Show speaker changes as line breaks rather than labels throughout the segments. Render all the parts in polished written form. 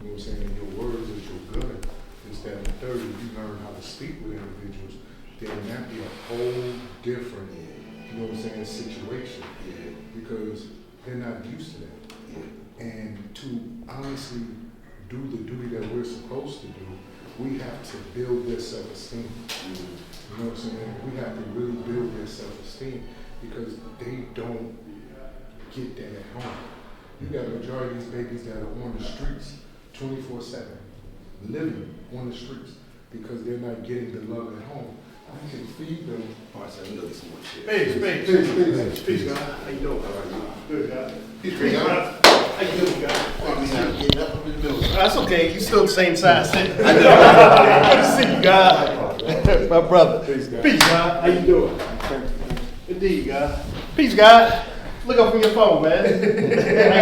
You know what I'm saying? And your words is your gun. Is that and thirdly, you learn how to speak with individuals, then that be a whole different, you know what I'm saying, situation. Because they're not used to that. And to honestly do the duty that we're supposed to do, we have to build their self-esteem. You know what I'm saying? We have to really build their self-esteem because they don't get that at home. You got a majority of these babies that are on the streets 24/7, living on the streets because they're not getting the love at home. I can feed them.
Oh, I said, look, some more shit.
Peace, God. How you doing? Good, God.
Peace, God.
How you doing, God?
I mean, I'm getting up in the middle.
That's okay. You still the same size. I know. Good to see you, God. My brother.
Peace, God.
Peace, God. How you doing? Indeed, God. Peace, God. Look up from your phone, man. How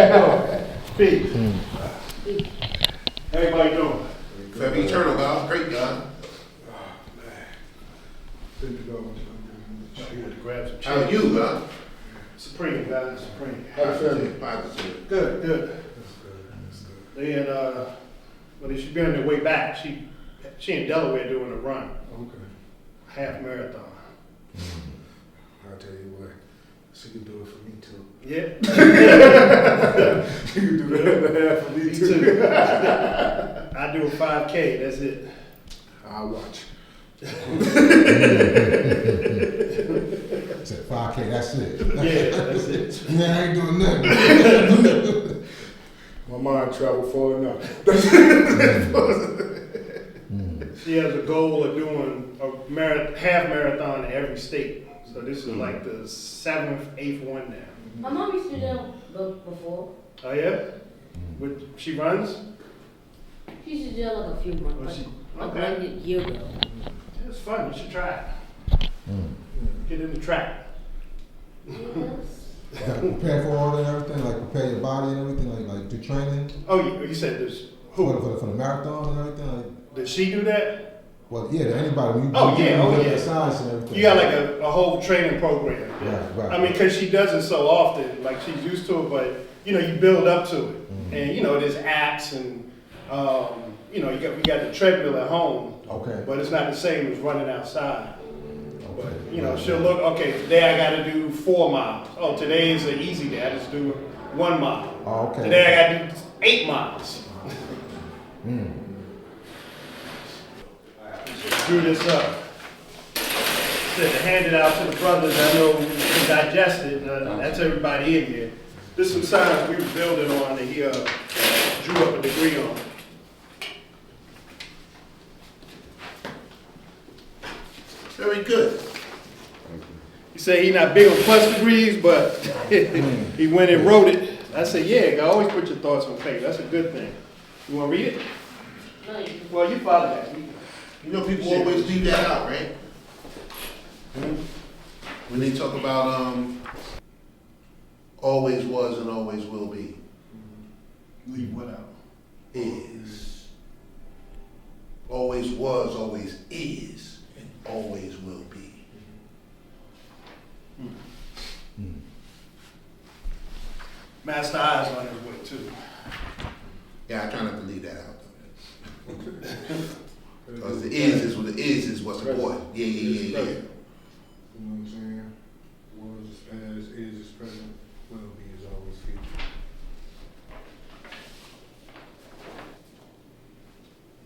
you doing? Peace. Everybody doing?
Forever eternal, God. Great God.
Thank you, God.
I want to grab some
How are you, God?
Supreme, God. Supreme.
Positive, positive.
Good.
That's good. That's good.
They had, well, they should be on their way back. She in Delaware doing a run,
Okay.
half marathon.
I'll tell you what, she can do it for me too.
Yeah.
She can do that for me
Me
too.
too. I do a 5K, that's it.
I'll watch.
Said 5K, that's it.
Yeah, that's it.
Yeah, I ain't doing nothing.
My mind traveled far enough.
She has a goal of doing a half marathon in every state. So this is like the 7th, 8th one now.
My mom used to do that before.
Oh yeah? She runs?
She used to do it like a few months, like
Okay.
a year ago.
It's fun, you should try it. Get in the track.
Yes.
You gotta prepare for all that and everything, like prepare your body and everything, like do training
Oh, you said this.
for
Who?
the marathon and everything. Like,
Did she do that?
well, yeah, to anybody. When you
Oh,
do
yeah, oh, yeah.
exercise and everything.
You got like a whole training program.
Right.
I mean, because she does it so often, like she's used to it, but you build up to it. And there's apps and, you got the treadmill at home,
Okay.
but it's not the same as running outside.
Okay.
But, she'll look, okay, today I got to do 4 miles. Oh, today is an easy day. I just do 1 mile.
Oh, okay.
Today I got to do 8 miles. Drew this up. Said to hand it out to the brothers. I know can digest it. That's everybody in here. This is some science we were building on that he drew up a degree on.
Very good.
He said he not big on plus degrees, but he went and wrote it. I said, yeah, always put your thoughts on paper. That's a good thing. You want to read it?
No, you-
Well, you follow that.
You know, people always leave that out, right? When they talk about always was and always will be.
Leave what out?
Is. Always was, always is, and always will be.
Master Eyes on his way too.
Yeah, I try not to leave that out though. Because the is what it is what's important. Yeah.
You know what I'm saying? Was as is present, will be is always future.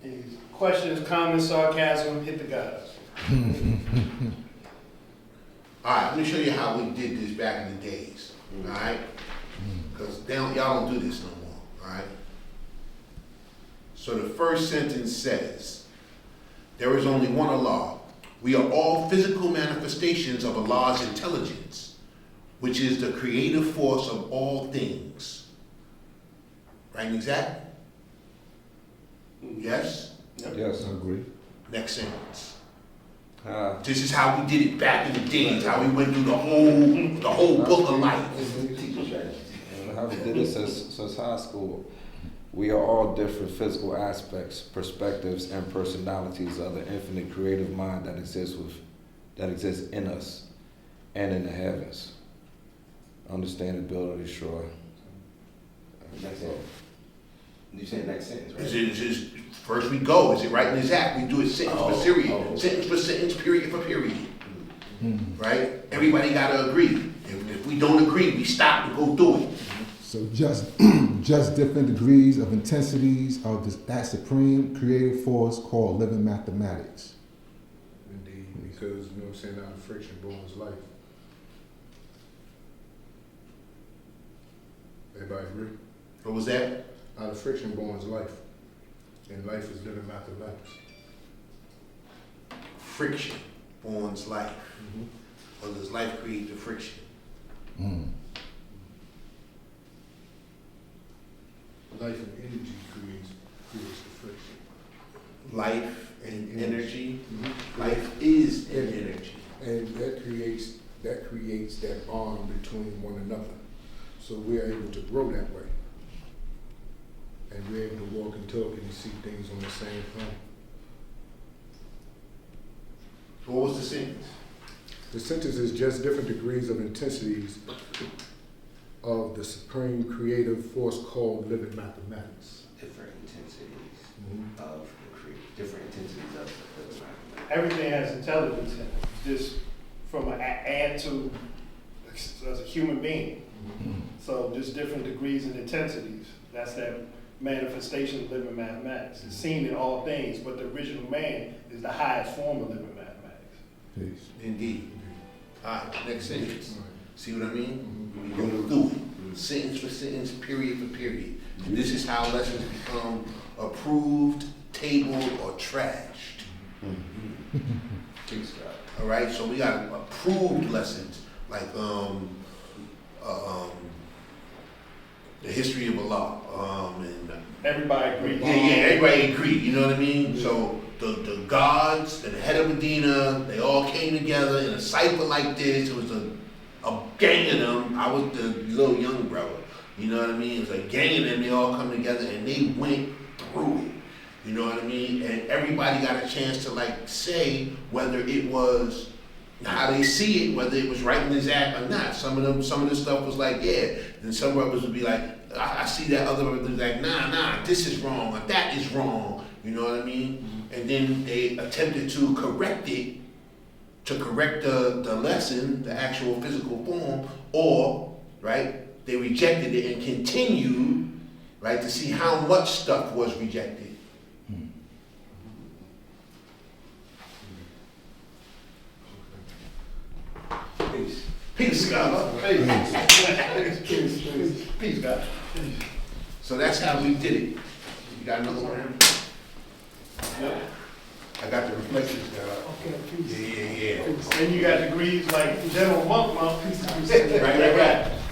Any questions, comments, sarcasm, hit the guys.
Alright, let me show you how we did this back in the days. Alright? Because y'all don't do this no more. Alright? So the first sentence says, there is only one Allah. We are all physical manifestations of Allah's intelligence, which is the creative force of all things. Right and exact? Yes?
Yes, I agree.
Next sentence.
Uh,
This is how we did it back in the days, how we went through the whole book of life.
how we did it since high school. We are all different physical aspects, perspectives, and personalities of the infinite creative mind that exists in us and in the heavens. Understand and build on the shore. That's all. You saying next sentence, right?
Is first we go, is it right in his act? We do it sentence for sentence, sentence for sentence, period for period. Right? Everybody gotta agree. If we don't agree, we stop and go through it.
So just different degrees of intensities of that supreme creative force called living mathematics.
Indeed, because, you know what I'm saying, out of friction born is life. Everybody agree?
What was that?
Out of friction born is life. And life is living mathematics.
Friction borns life. Or does life create the friction?
Life and energy creates the friction.
Life and energy. Life is an energy.
And that creates that bond between one another. So we're able to grow that way. And we're able to walk and talk and see things on the same plane.
What was the sentence?
The sentence is just different degrees of intensities of the supreme creative force called living mathematics.
Different intensities of the different intensities of the mathematics.
Everything has intelligence in it, just from an add to as a human being. So just different degrees and intensities. That's that manifestation of living mathematics. It's seen in all things, but the original man is the highest form of living mathematics.
Peace.
Indeed. All right, next sentence.
Right.
See what I mean? We go through it, sentence for sentence, period for period. And this is how lessons become approved, tabled, or trashed. All right, so we got approved lessons like the history of Allah, and
Everybody agrees.
everybody agreed. You know what I mean? So the gods and the head of Medina, they all came together in a cipher like this. It was a gang of them. I was the little young brother. You know what I mean? It was a gang of them. They all come together and they went through it. You know what I mean? And everybody got a chance to like say whether it was how they see it, whether it was right in his act or not. Some of the stuff was like, yeah. Then some brothers would be like, I see that. Other brothers like, nah, this is wrong or that is wrong. You know what I mean? And then they attempted to correct it, to correct the lesson, the actual physical form, or, right, they rejected it and continued, right, to see how much stuff was rejected.
Peace.
Peace, God.
Peace, God.
So that's how we did it. You got another one?
Yep.
I got the reflections, God. Yeah.
And you got degrees like General Monk,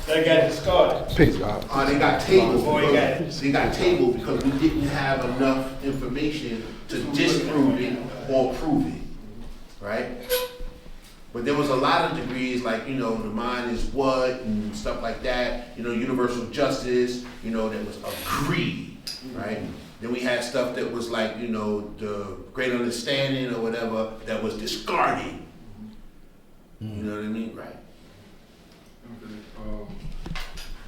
that got discarded.
Peace, God.
They got tabled.
Boy,
Because, they got tabled because we didn't have enough information to disprove it or prove it, right? But there was a lot of degrees like, the mind is what and stuff like that, universal justice, that was agreed, right? Then we had stuff that was like, the great understanding or whatever that was discarded. You know what I mean? Right.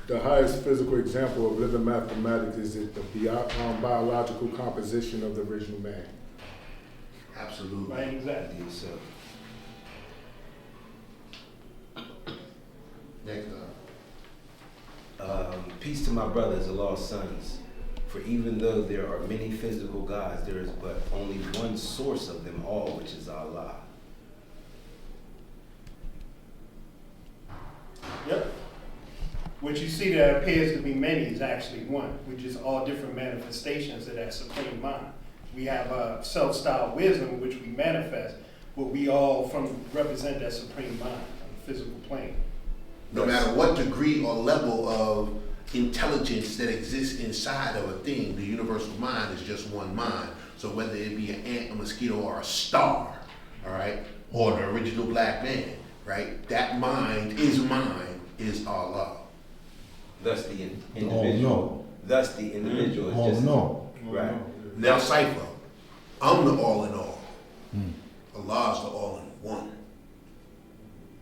The highest physical example of living mathematics is the biological composition of the original man.
Absolutely.
Right, exactly.
So,
Next
peace to my brothers, Allah's sons. For even though there are many physical gods, there is but only one source of them all, which is Allah.
Yep. What you see that appears to be many is actually one, which is all different manifestations of that supreme mind. We have self-styled wisdom, which we manifest, but we all represent that supreme mind on the physical plane.
No matter what degree or level of intelligence that exists inside of a thing, the universal mind is just one mind. So whether it be an ant, a mosquito, or a star, all right, or the original black man, right, that mind is Allah.
Thus the individual. Thus the individual is just right.
Now cipher, I'm the all in all. Allah is the all in one.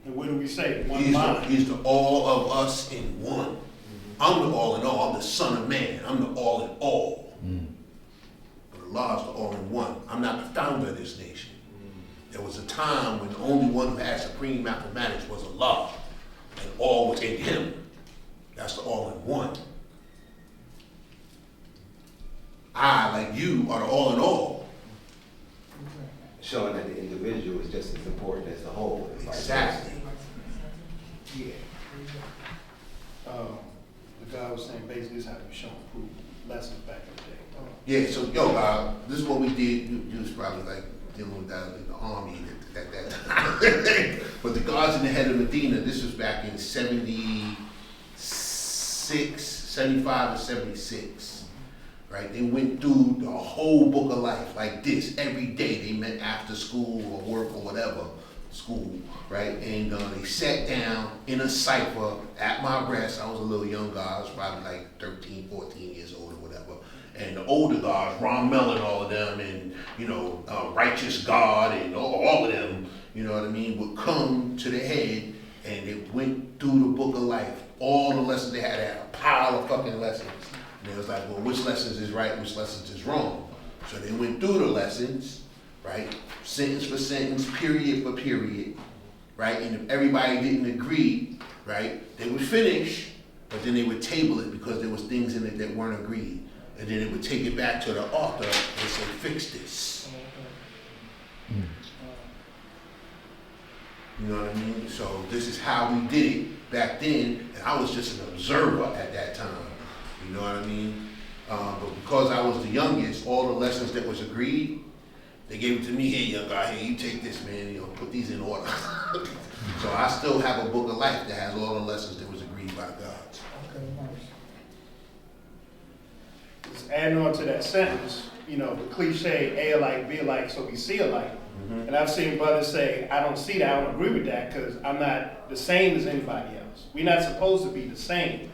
And what do we say? One mind.
He's the all of us in one. I'm the all in all. I'm the son of man. I'm the all in all. But Allah is the all in one. I'm not the founder of this nation. There was a time when the only one who had supreme mathematics was Allah, and all was in him. That's the all in one. I, like you, are the all in all.
Showing that the individual is just as important as the whole. It's like
Exactly.
The guy was saying basically this is how we show and prove lessons back in the day.
Yeah, so yo, this is what we did. You was probably like dealing with that in the army at that time. But the guards in the head of Medina, this was back in 76, 75 and 76. Right? They went through the whole book of life like this every day. They met after school or work or whatever, school, right? And they sat down in a cipher at my rest. I was a little young guy. I was probably like 13, 14 years old or whatever. And the older guys, Rommel and all of them, and, Righteous God and all of them, you know what I mean, would come to the head and they went through the book of life. All the lessons they had a pile of fucking lessons. And it was like, well, which lessons is right, which lessons is wrong? So they went through the lessons, right? Sentence for sentence, period for period, right? And if everybody didn't agree, right, they would finish, but then they would table it because there was things in it that weren't agreed. And then they would take it back to the author and say, fix this. You know what I mean? So this is how we did it back then, and I was just an observer at that time. You know what I mean? But because I was the youngest, all the lessons that was agreed, they gave it to me. Here, young guy, here, you take this, man, put these in order. So I still have a book of life that has all the lessons that was agreed by God.
Just adding on to that sentence, the cliche, A alike, B alike, so we see alike. And I've seen brothers say, I don't see that, I don't agree with that, because I'm not the same as anybody else. We're not supposed to be the same.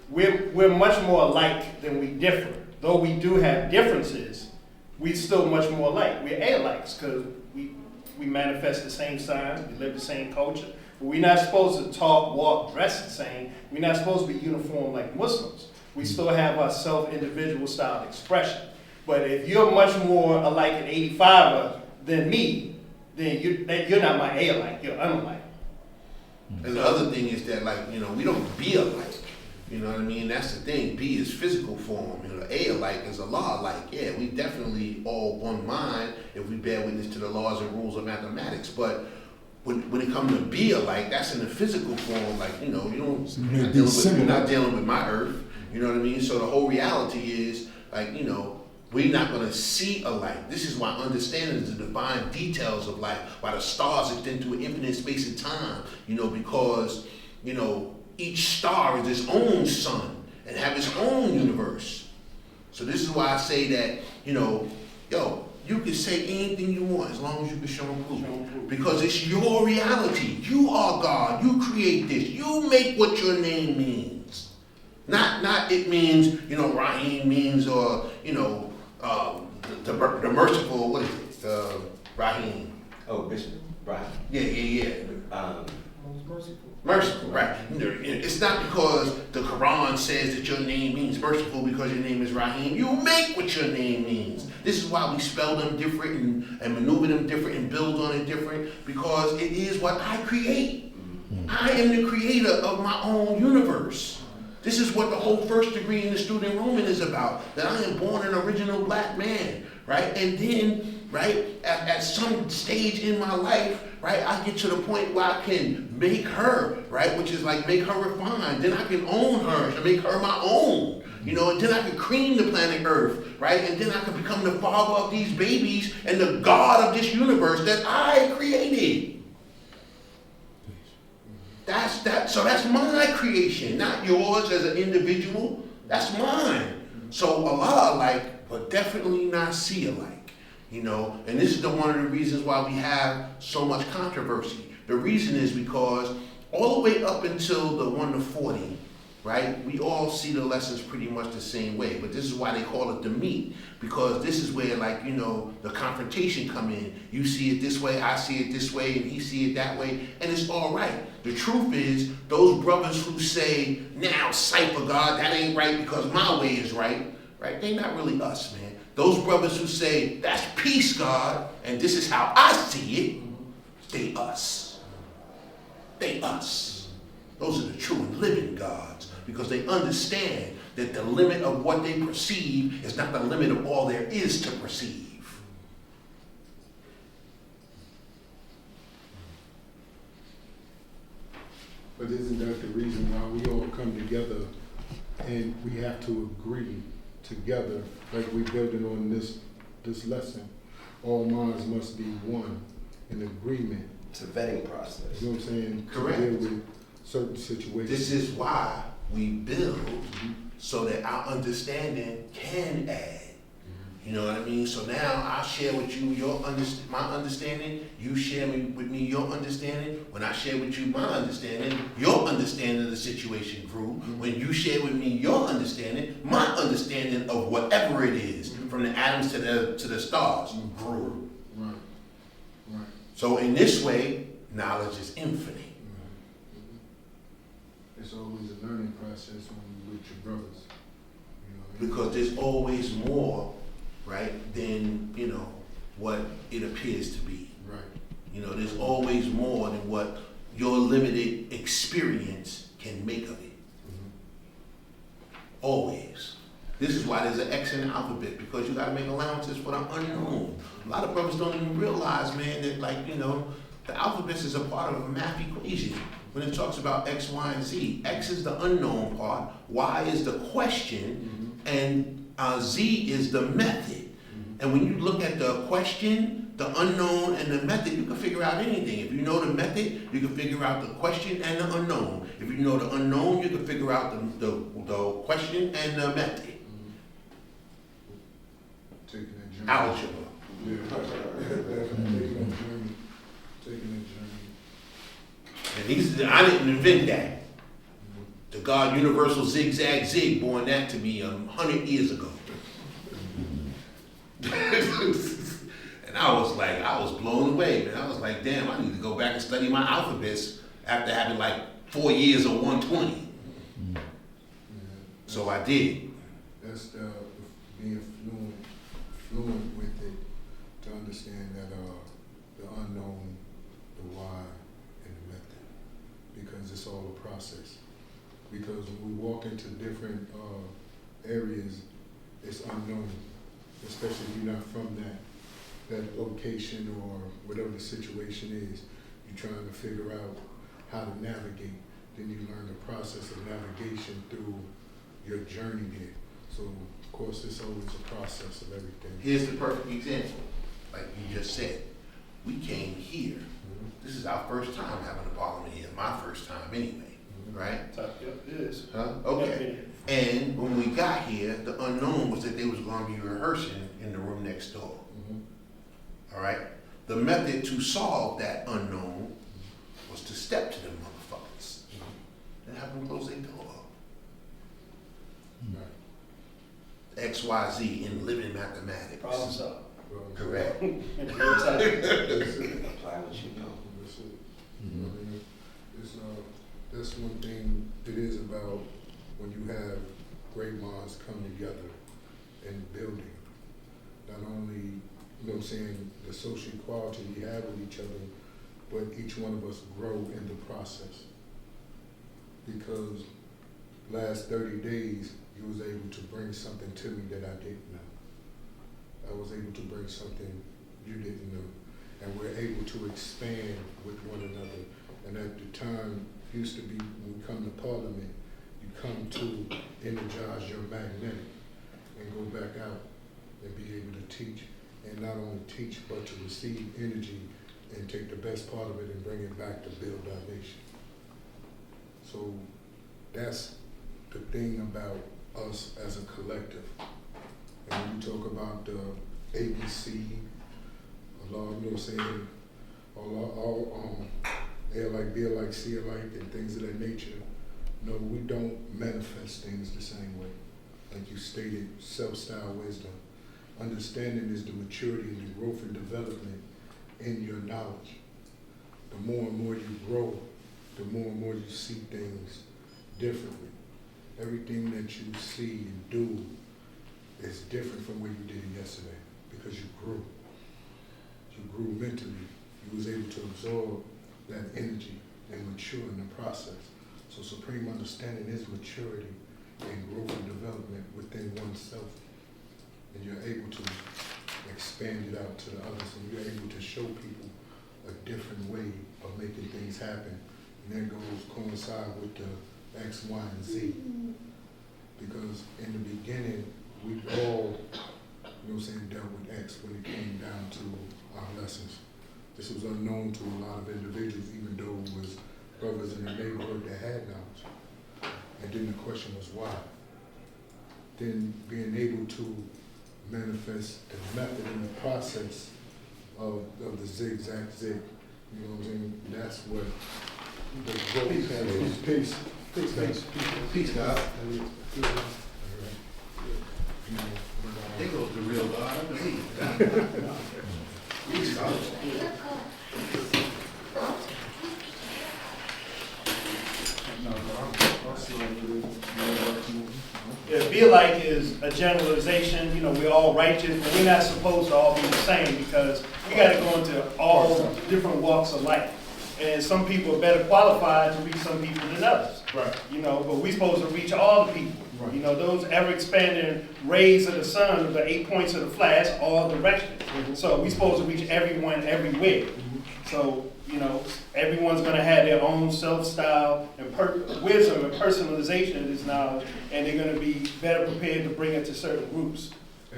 We're much more alike than we differ. Though we do have differences, we're still much more alike. We're A-alikes because we manifest the same signs, we live the same culture. But we're not supposed to talk, walk, dress the same. We're not supposed to be uniform like Muslims. We still have our self-individual style of expression. But if you're much more alike an 85er than me, then you're not my A-alike, you're unalike.
And the other thing is that, we don't be alike. You know what I mean? That's the thing. B is physical form. A alike is Allah alike. Yeah, we definitely all one mind if we bear witness to the laws and rules of mathematics. But when it comes to be alike, that's in the physical form. You're not dealing with my earth. You know what I mean? So the whole reality is, we're not going to see alike. This is why understanding the divine details of life, why the stars extend to an infinite space and time, because, each star is its own sun and have its own universe. So this is why I say that, you can say anything you want as long as you can show and prove. Because it's your reality. You are God. You create this. You make what your name means. Not it means, Rahim means, or, the merciful, what is it? Rahim.
Oh, Bishop, right?
Yeah. Merciful, right? It's not because the Quran says that your name means merciful because your name is Rahim. You make what your name means. This is why we spell them different and maneuver them different and build on it different, because it is what I create. I am the creator of my own universe. This is what the whole first degree in the student enrollment is about, that I am born an original black man, right? And then, right, at some stage in my life, right, I get to the point where I can make her, right, which is like make her refined. Then I can own her and make her my own, and then I can cream the planet Earth, right? And then I can become the father of these babies and the God of this universe that I created. So that's my creation, not yours as an individual. That's mine. So Allah alike, but definitely not see alike. And this is one of the reasons why we have so much controversy. The reason is because all the way up until the 1 to 40, right? We all see the lessons pretty much the same way, but this is why they call it the meat, because this is where, like, you know, the confrontation come in. You see it this way, I see it this way, and he see it that way, and it's all right. The truth is, those brothers who say, now, cipher God, that ain't right because my way is right, right? They not really us, man. Those brothers who say, that's peace, God, and this is how I see it, they us. They us. Those are the true and living gods, because they understand that the limit of what they perceive is not the limit of all there is to perceive.
But isn't that the reason why we all come together and we have to agree together, like we're building on this lesson? All minds must be one in agreement.
It's a vetting process.
You know what I'm saying?
Correct.
To deal with certain situations.
This is why we build, so that our understanding can add. You know what I mean? So now I share with you my understanding, you share with me your understanding. When I share with you my understanding, your understanding of the situation grew. When you share with me your understanding, my understanding of whatever it is, from the atoms to the stars, grew.
Right. Right.
So in this way, knowledge is infinite.
It's always a learning process when you're with your brothers. You know what I mean?
Because there's always more, right, than, you know, what it appears to be.
Right.
You know, there's always more than what your limited experience can make of it. Always. This is why there's an X in the alphabet, because you gotta make allowances for the unknown. A lot of brothers don't even realize, man, that, like, you know, the alphabet is a part of a math equation. When it talks about X, Y, and Z, X is the unknown part, Y is the question, and Z is the method. And when you look at the question, the unknown, and the method, you can figure out anything. If you know the method, you can figure out the question and the unknown. If you know the unknown, you can figure out the question and the method.
Taking that journey.
Algebra.
Yeah. Taking that journey.
And I didn't invent that. The God Universal Zigzag Zig born that to me 100 years ago. And I was blown away, man. I was like, damn, I need to go back and study my alphabets after having like 4 years of 120.
Yeah.
So I did.
That's being fluent with it, to understand that the unknown, the why, and the method, because it's all a process. Because when we walk into different areas, it's unknown, especially if you're not from that location or whatever the situation is. You're trying to figure out how to navigate. Then you learn the process of navigation through your journey there. So, of course, it's always a process of everything.
Here's the perfect example. Like you just said, we came here. This is our first time having a parliament here. My first time anyway, right?
Yep, it is.
Huh? Okay. And when we got here, the unknown was that they was going to be rehearsing in the room next door. All right? The method to solve that unknown was to step to them motherfuckers and have them close their door. X, Y, Z in living mathematics.
Problem solved.
Correct.
In real time.
That's it.
Apply what you know.
That's it. I mean, that's one thing it is about when you have great minds come together and building. Not only, you know what I'm saying, the social equality we have with each other, but each one of us grow in the process. Because last 30 days, you was able to bring something to me that I didn't know. I was able to bring something you didn't know. And we're able to expand with one another. And at the time, used to be when we come to Parliament, you come to energize your magnetic and go back out and be able to teach. And not only teach, but to receive energy and take the best part of it and bring it back to build our nation. So that's the thing about us as a collective. And when you talk about the ABC, you know what I'm saying, all A alike, B alike, C alike, and things of that nature, No, we don't manifest things the same way. Like you stated, self-style wisdom. Understanding is the maturity and the growth and development in your knowledge. The more and more you grow, the more and more you see things differently. Everything that you see and do is different from what you did yesterday because you grew. You grew mentally. You was able to absorb that energy and mature in the process. So supreme understanding is maturity and growth and development within oneself. And you're able to expand it out to the others, and you're able to show people a different way of making things happen. And that goes coincide with the X, Y, and Z. Because in the beginning, we all, dealt with X when it came down to our lessons. This was unknown to a lot of individuals, even though it was brothers in the neighborhood that had knowledge. And then the question was why? Then being able to manifest the method and the process of the zigzag zig. You know what I'm saying? That's what the growth has. Peace.
Peace, God. There goes the real God, I believe. Peace, God.
Yeah, be alike is a generalization, we're all righteous, but we're not supposed to all be the same because we gotta go into all different walks of life. And some people are better qualified to reach some people than others.
Right.
But we're supposed to reach all the people.
Right.
Those ever-expanding rays of the sun, the 8 points of the flash, all directions. So we're supposed to reach everyone everywhere. So, everyone's gonna have their own self-style and wisdom and personalization of this knowledge, and they're gonna be better prepared to bring it to certain groups.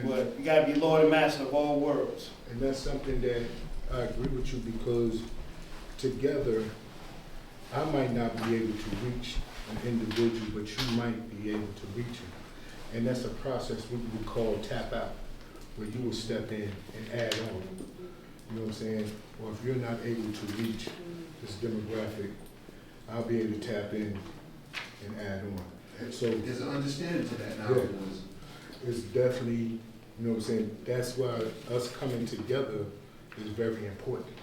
But you gotta be Lord and Master of all worlds.
And that's something that I agree with you because together, I might not be able to reach an individual, but you might be able to reach him. And that's a process we would call tap out, where you will step in and add on. You know what I'm saying? Or if you're not able to reach this demographic, I'll be able to tap in and add on. So
There's an understanding to that now.
Yeah. It's definitely, that's why us coming together is very important.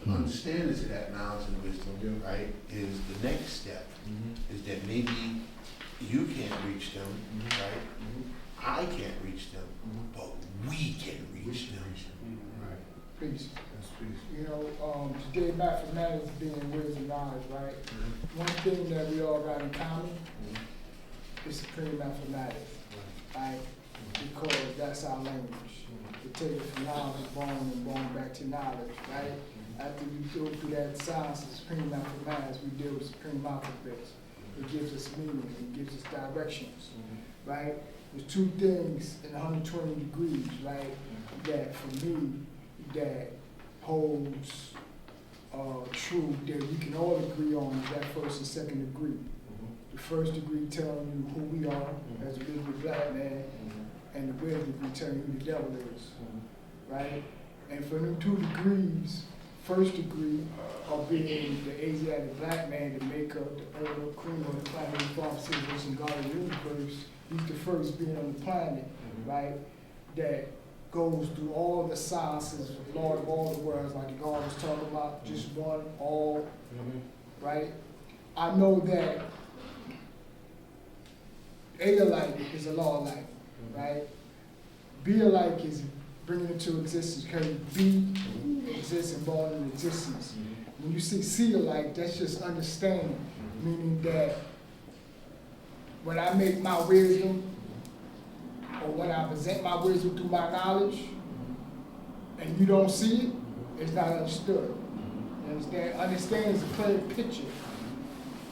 Understanding to that knowledge and wisdom, right, is the next step. Is that maybe you can't reach them, right? I can't reach them, but we can reach them.
Right.
Peace.
That's peace.
Today mathematics being wisdom knowledge, right? One thing that we all got in common is supreme mathematics, right? Because that's our language. We take it from knowledge and born back to knowledge, right? After we go through that science of supreme mathematics, we deal with supreme alphabets. It gives us meaning, it gives us directions, right? There's two things in 120 degrees, right, that for me, that holds true, that we can all agree on, is that first and second degree. The first degree telling you who we are as a little black man, and the wisdom degree telling you who the devil is, right? And for them 2 degrees, first degree of being the Asiatic black man, the Mecca, the earth, cream of the planet, the farm civilization, God of the universe, he's the first being on the planet, right? That goes through all the sciences, Lord of all the worlds, like the God was talking about, just one, all, right? I know that A alike is a law alike, right? B alike is bringing it to existence, because B exists and born in existence. When you see C alike, that's just understanding, meaning that when I make my wisdom, or when I present my wisdom through my knowledge, and you don't see it, it's not understood. You understand? Understand is a clear picture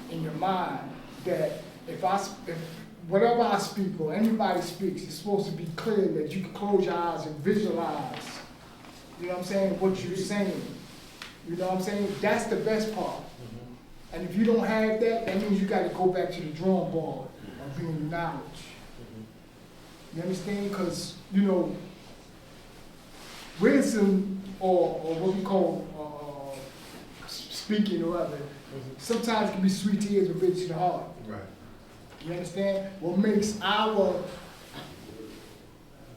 in your mind that if whatever I speak or anybody speaks, it's supposed to be clear that you can close your eyes and visualize, you know what I'm saying, what you're saying. You know what I'm saying? That's the best part. And if you don't have that, that means you got to go back to the drawing board of being knowledge. You understand? Because, wisdom or what we call speaking or other, sometimes it can be sweet to ears but bitter to the heart.
Right.
You understand? What makes our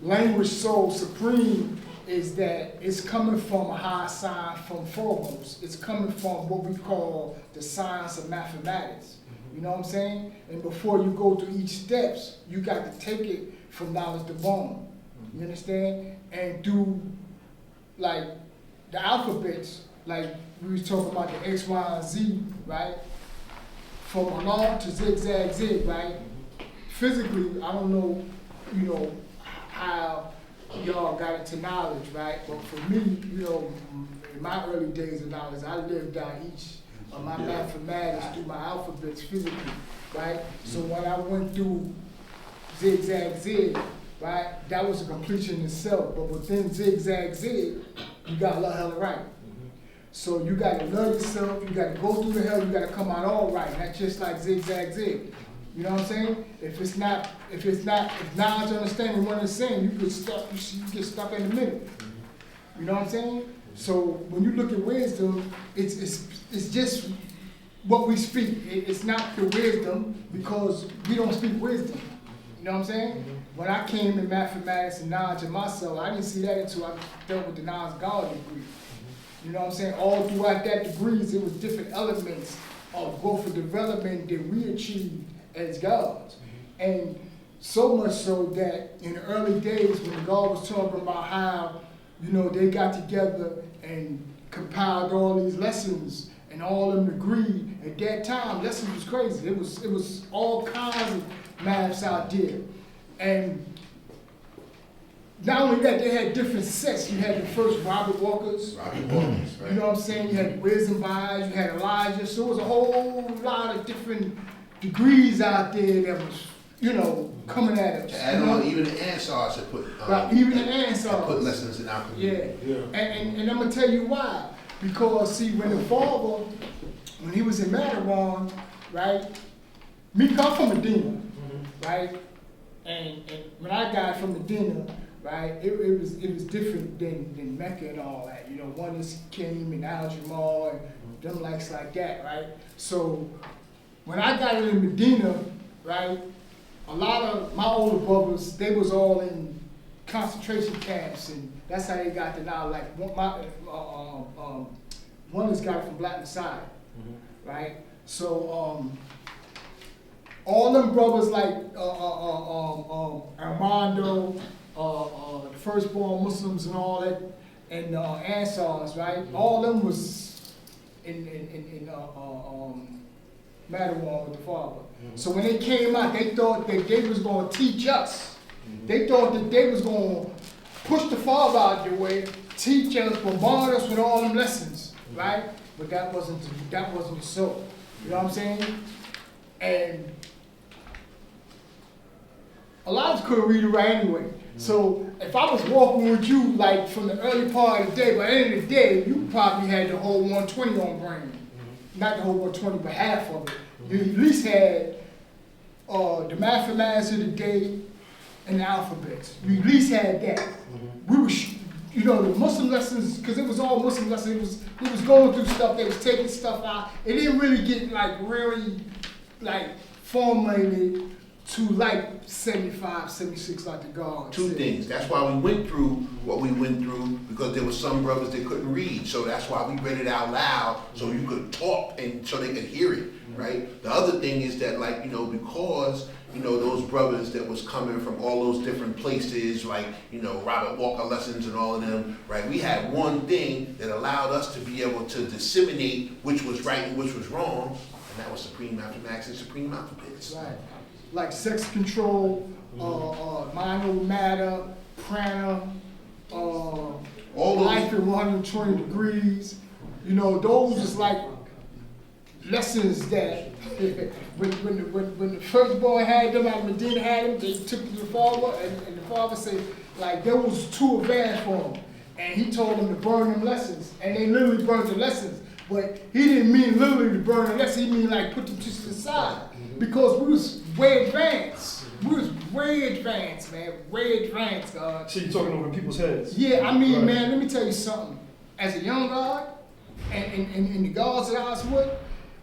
language so supreme is that it's coming from a high sign from foremost. It's coming from what we call the science of mathematics. You know what I'm saying? And before you go through each steps, you got to take it from knowledge to bone. You understand? And do like the alphabets, like we was talking about the X, Y, and Z, right? From along to zigzag zig, right? Physically, I don't know, you know, how y'all got into knowledge, right? But for me, you know, in my early days of knowledge, I lived out each of my mathematics through my alphabets physically, right? So when I went through zigzag zig, right, that was a completion in itself. But within zigzag zig, you got to love hella right. So you got to love yourself, you got to go through the hell, you got to come out all right. That's just like zigzag zig. You know what I'm saying? If knowledge and understanding one and the same, you get stuck in the middle. You know what I'm saying? So when you look at wisdom, it's just what we speak. It's not the wisdom because we don't speak wisdom. You know what I'm saying? When I came in mathematics and knowledge of myself, I didn't see that until I dealt with the knowledge of God degree. You know what I'm saying? All throughout that degrees, it was different elements of growth and development that we achieved as gods. And so much so that in the early days when God was talking about how, you know, they got together and compiled all these lessons and all of them agreed, at that time, lessons was crazy. It was all kinds of maths out there. And not only that, they had different sets. You had the first Robert Walkers.
Right.
You know what I'm saying? You had Wisdom Vibes, you had Elijah. So it was a whole lot of different degrees out there that was, you know, coming at us.
To add on, even the Ansars had put,
right, even the Ansars
put lessons in alchemy.
Yeah. And I'm gonna tell you why. Because see, when the father, when he was in Matterhorn, right? Me come from Medina, right? And when I got from Medina, right, it was different than Mecca and all that. You know, one is Kim and Al Jamal and them likes like that, right? So when I got into Medina, right, a lot of my older brothers, they was all in concentration camps, and that's how they got to now. Like one has got it from Black Messiah, right? So all them brothers like Armando, the firstborn Muslims and all that, and Ansars, right? All them was in Matterhorn with the father. So when they came out, they thought that they was going to teach us. They thought that they was going to push the father out your way, teach us, bombard us with all them lessons, right? But that wasn't so. You know what I'm saying? And a lot of us couldn't read or write anyway. So if I was walking with you like from the early part of the day, by the end of the day, you probably had the whole 120 on brain. Not the whole 120, but half of it. You at least had the mathematics of the day and the alphabets. You at least had that. We were, you know, the Muslim lessons, because it was all Muslim lessons. It was going through stuff. They was taking stuff out. It didn't really get like really like formulated to like 75, 76 like the God.
Two things. That's why we went through what we went through, because there were some brothers that couldn't read. So that's why we read it out loud so you could talk and so they could hear it, right? The other thing is that, like, you know, because, you know, those brothers that was coming from all those different places, like, you know, Robert Walker lessons and all of them, right? We had one thing that allowed us to be able to disseminate which was right and which was wrong, and that was supreme mathematics and supreme alphabets.
Right. Like sex control, mind over matter, prana,
All those,
life at 120 degrees. You know, those is like lessons that when the firstborn had them, like Medina had them, they took to the father, and the father said, like, there was too advanced for them. And he told them to burn them lessons, and they literally burned the lessons. But he didn't mean literally to burn the lessons, he mean like put them to the side. Because we was way advanced. We was way advanced, man. Way advanced, God.
So you're talking over people's heads?
Yeah, I mean,
Right.
man, let me tell you something. As a young God, and the gods that I was with,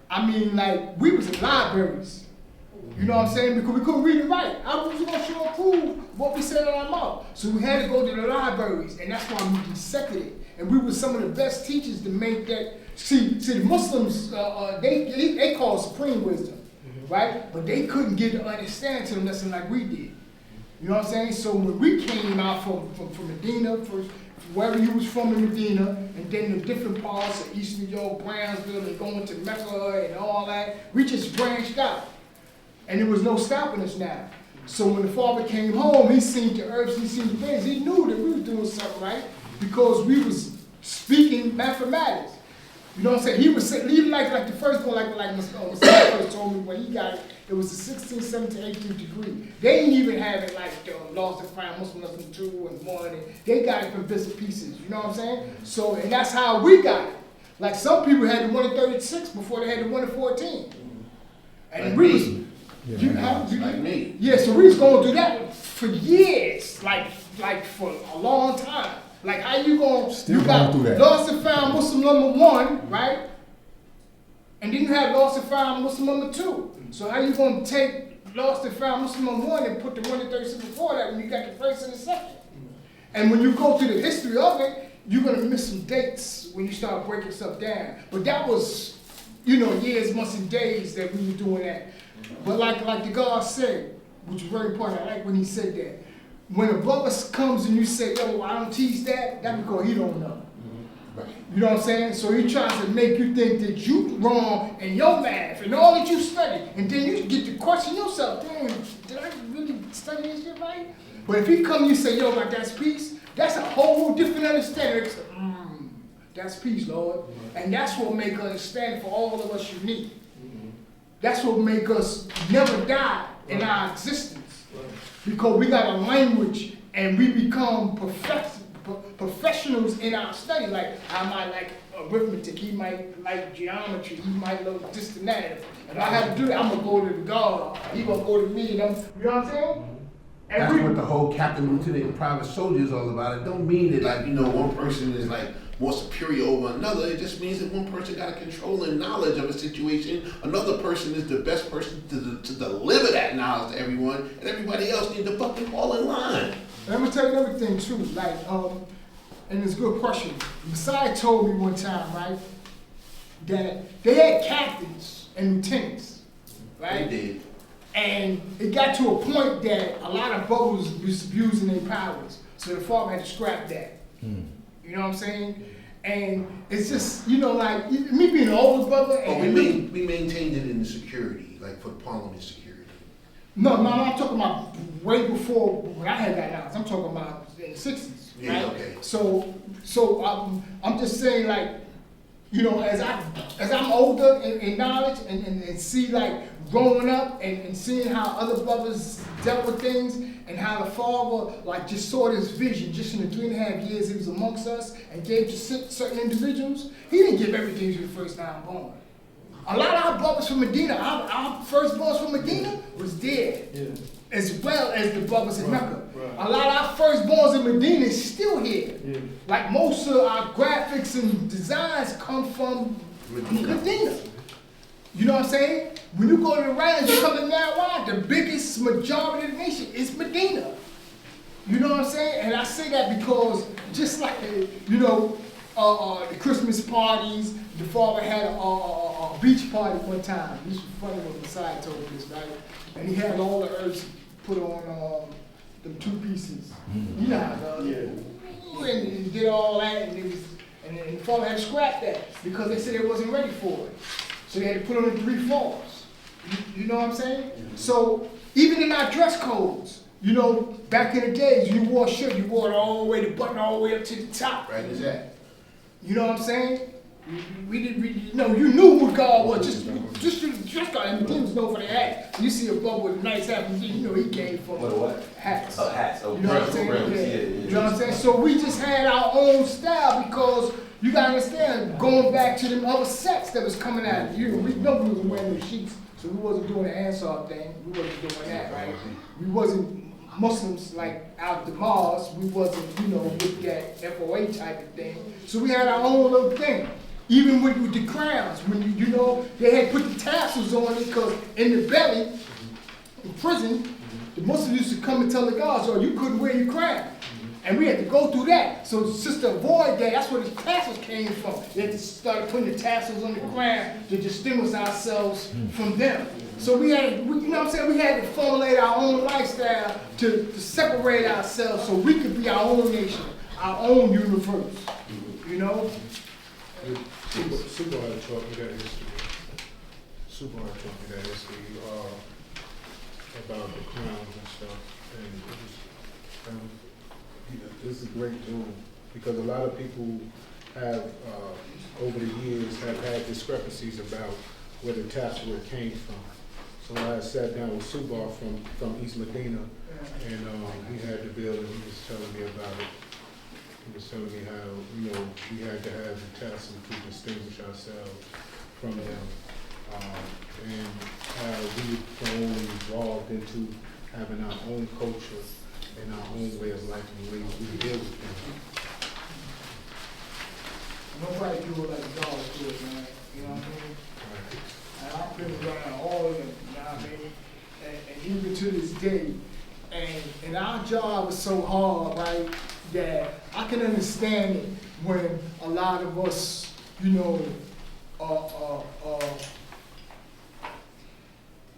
I mean, like, we was in libraries. You know what I'm saying? Because we couldn't read and write. How was we going to show and prove what we said in our mouth? So we had to go to the libraries, and that's why we dissected it. And we were some of the best teachers to make that. See, the Muslims, they call it supreme wisdom, right? But they couldn't get the understanding to the lesson like we did. You know what I'm saying? So when we came out from Medina, wherever you was from in Medina, and then the different parts of East New York, Brownsville, and going to Mecca and all that, we just branched out. And there was no stopping us now. So when the father came home, he seen the herbs, he seen the things, he knew that we was doing something right because we was speaking mathematics. You know what I'm saying? He was even like the first one, like Messiah first told me when he got it, it was the 16th, 17th, 18th degree. They didn't even have it like Lost and Found, Muslim Lesson 2 and 1. And they got it from bits and pieces. You know what I'm saying? So, and that's how we got it. Like some people had the 1 in 36 before they had the 1 in 14. And
Like
we was,
me.
like
me.
Yeah, so we was going through that for years, like for a long time. Like how you gonna, you got
through that.
Lost and Found Muslim number 1, right? And then you have Lost and Found Muslim number 2. So how you gonna take Lost and Found Muslim number 1 and put the 1 in 36 before that when you got the first and the second? And when you go to the history of it, you're gonna miss some dates when you start breaking stuff down. But that was, years, months, and days that we were doing that. But like the God said, which is very important, I like when he said that. When a brother comes and you say, yo, I don't teach that because he don't know. You know what I'm saying? So he tries to make you think that you wrong in your math and all that you study. And then you get to question yourself, damn, did I really study this shit right? But if he come and you say, yo, like that's peace, that's a whole different understanding. It's that's peace, Lord. And that's what make us stand for all of us unique. That's what make us never die in our existence. Because we got a language and we become professionals in our study. Like I might like arithmetic, he might like geometry, he might like this and that. If I have to do that, I'm gonna go to the God, he gonna go to me, and you know what I'm saying?
That's what the whole captain, lieutenant, and private soldier is all about. It don't mean that one person is like more superior over another. It just means that one person got a control and knowledge of a situation. Another person is the best person to deliver that knowledge to everyone, and everybody else needs to fucking fall in line.
Let me tell you everything too. Like, and it's a good question. Messiah told me one time, right, that they had captains and lieutenants, right?
They did.
And it got to a point that a lot of brothers was abusing their powers. So the father had to scrap that. You know what I'm saying? And it's just, like me being an older brother.
Oh,
And
we maintained it in the security, like for the parliament security.
No, I'm talking about way before when I had that knowledge. I'm talking about in the 60s.
Yeah,
right?
okay.
So I'm just saying, like, as I'm older in knowledge and see, like, growing up and seeing how other brothers dealt with things and how the father, like, just saw this vision just in the 3.5 years he was amongst us and gave to certain individuals. He didn't give everything to the first time born. A lot of our brothers from Medina, our firstborns from Medina was dead, as well as the brothers in Mecca. A lot of our firstborns in Medina is still here. Like most of our graphics and designs come from Medina. You know what I'm saying? When you go to the range, you come to Narwhal, the biggest majority of the nation is Medina. You know what I'm saying? And I say that because just like, the Christmas parties, the father had a beach party one time. This was funny when Messiah told me this, right? And he had all the herbs put on the 2 pieces. You know how it does. And he did all that, and the father had to scrap that because they said they wasn't ready for it. So they had to put on the 3 falls. You know what I'm saying? So even in our dress codes, back in the days, you wore a shirt, you wore it all the way, the button all the way up to the top.
Right as that.
You know what I'm saying? You knew who God was, just the dress code. And the was known for the hat. So you see a brother with a nice hat, he came from
what?
Hats.
Oh, hats. Oh,
you know what I'm saying?
yeah.
You know what I'm saying? So we just had our own style because you gotta understand, going back to them other sects that was coming out. We know we was wearing the sheets, so we wasn't doing the Ansar thing. We wasn't doing that, right? We wasn't Muslims like out the mosque. We wasn't, with that FOA type of thing. So we had our own little thing. Even with the crowns, when they had put the tassels on it, because in the belly, in prison, the Muslims used to come and tell the guards, oh, you couldn't wear your crown. And we had to go through that. So just to avoid that, that's where the tassels came from. They had to start putting the tassels on the crown to distinguish ourselves from them. So we had, you know what I'm saying, we had to formulate our own lifestyle to separate ourselves so we could be our own nation, our own universe, you know?
Super hard to talk me that history. Super hard to talk me that history about the crowns and stuff. And it was, this is a great tool because a lot of people have, over the years, have had discrepancies about where the tassel came from. So I sat down with Subar from East Medina, and he had the bill, and he was telling me about it. He was telling me how, you know, we had to have the tassel to distinguish ourselves from them, and how we only evolved into having our own culture and our own way of life and the way we deal with them.
Nobody do it like God do it, man. You know what I mean?
Right.
And I've been around all of them, you know what I mean? And even to this day, and our job is so hard, right, that I can understand it when a lot of us, you know,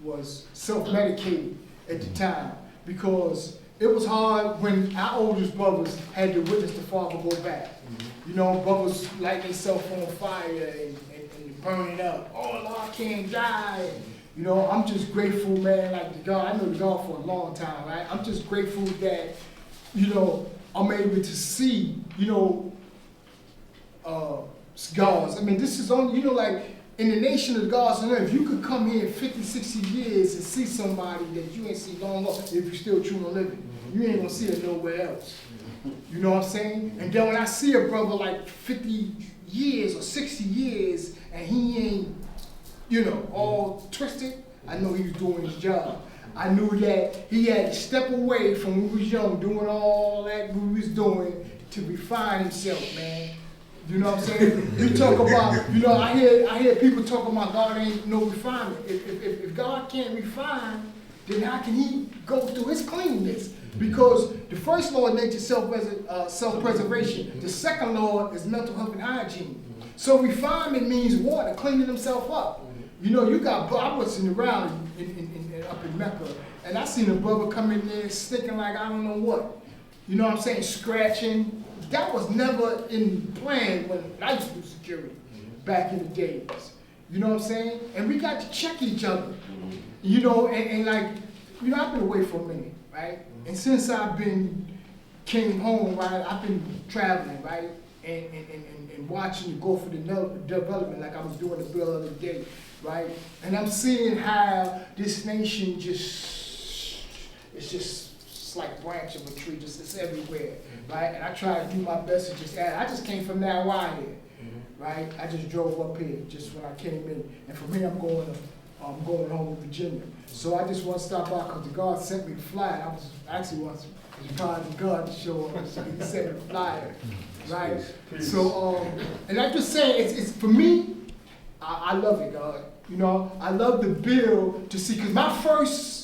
was self-medicated at the time, because it was hard when our oldest brothers had to witness the father go back. You know, brothers light themselves on fire and burning up. Oh, Lord, I can't die. And, you know, I'm just grateful, man, like the God, I know the God for a long time, right? I'm just grateful that, you know, I'm able to see, you know, scars. I mean, this is only, you know, like, in the nation of God's on earth, you could come here 50, 60 years and see somebody that you ain't seen long ago if you're still true and living. You ain't gonna see it nowhere else. You know what I'm saying? And then when I see a brother like 50 years or 60 years and he ain't, you know, all twisted, I know he was doing his job. I knew that he had to step away from when we was young, doing all that we was doing to refine himself, man. You know what I'm saying? We talk about, you know, I hear people talking about God ain't no refinement. If God can't refine, then how can he go through his cleanness? Because the first law of nature is self-preservation. The second law is mental health and hygiene. So refinement means water, cleaning himself up. You know, you got, I was in around up in Mecca, and I seen a brother come in there stinking like I don't know what. You know what I'm saying? Scratching. That was never in plan when I used to do security back in the days. You know what I'm saying? And we got to check each other. You know, and like, you know, I've been away for a minute, right? And since came home, right, I've been traveling, right? And watching you go through the development like I was doing the bill the other day, right? And I'm seeing how this nation it's just like branch of a tree, just it's everywhere, right? And I try to do my best to just add. I just came from now on here, right? I just drove up here just when I came in, and from here I'm going home to Virginia. So I just want to stop by because the God sent me to fly. I was actually surprised the God to show up, so he sent me to fly, right? So and I'm just saying, it's for me. I love it, God. You know, I love the bill to see, because my first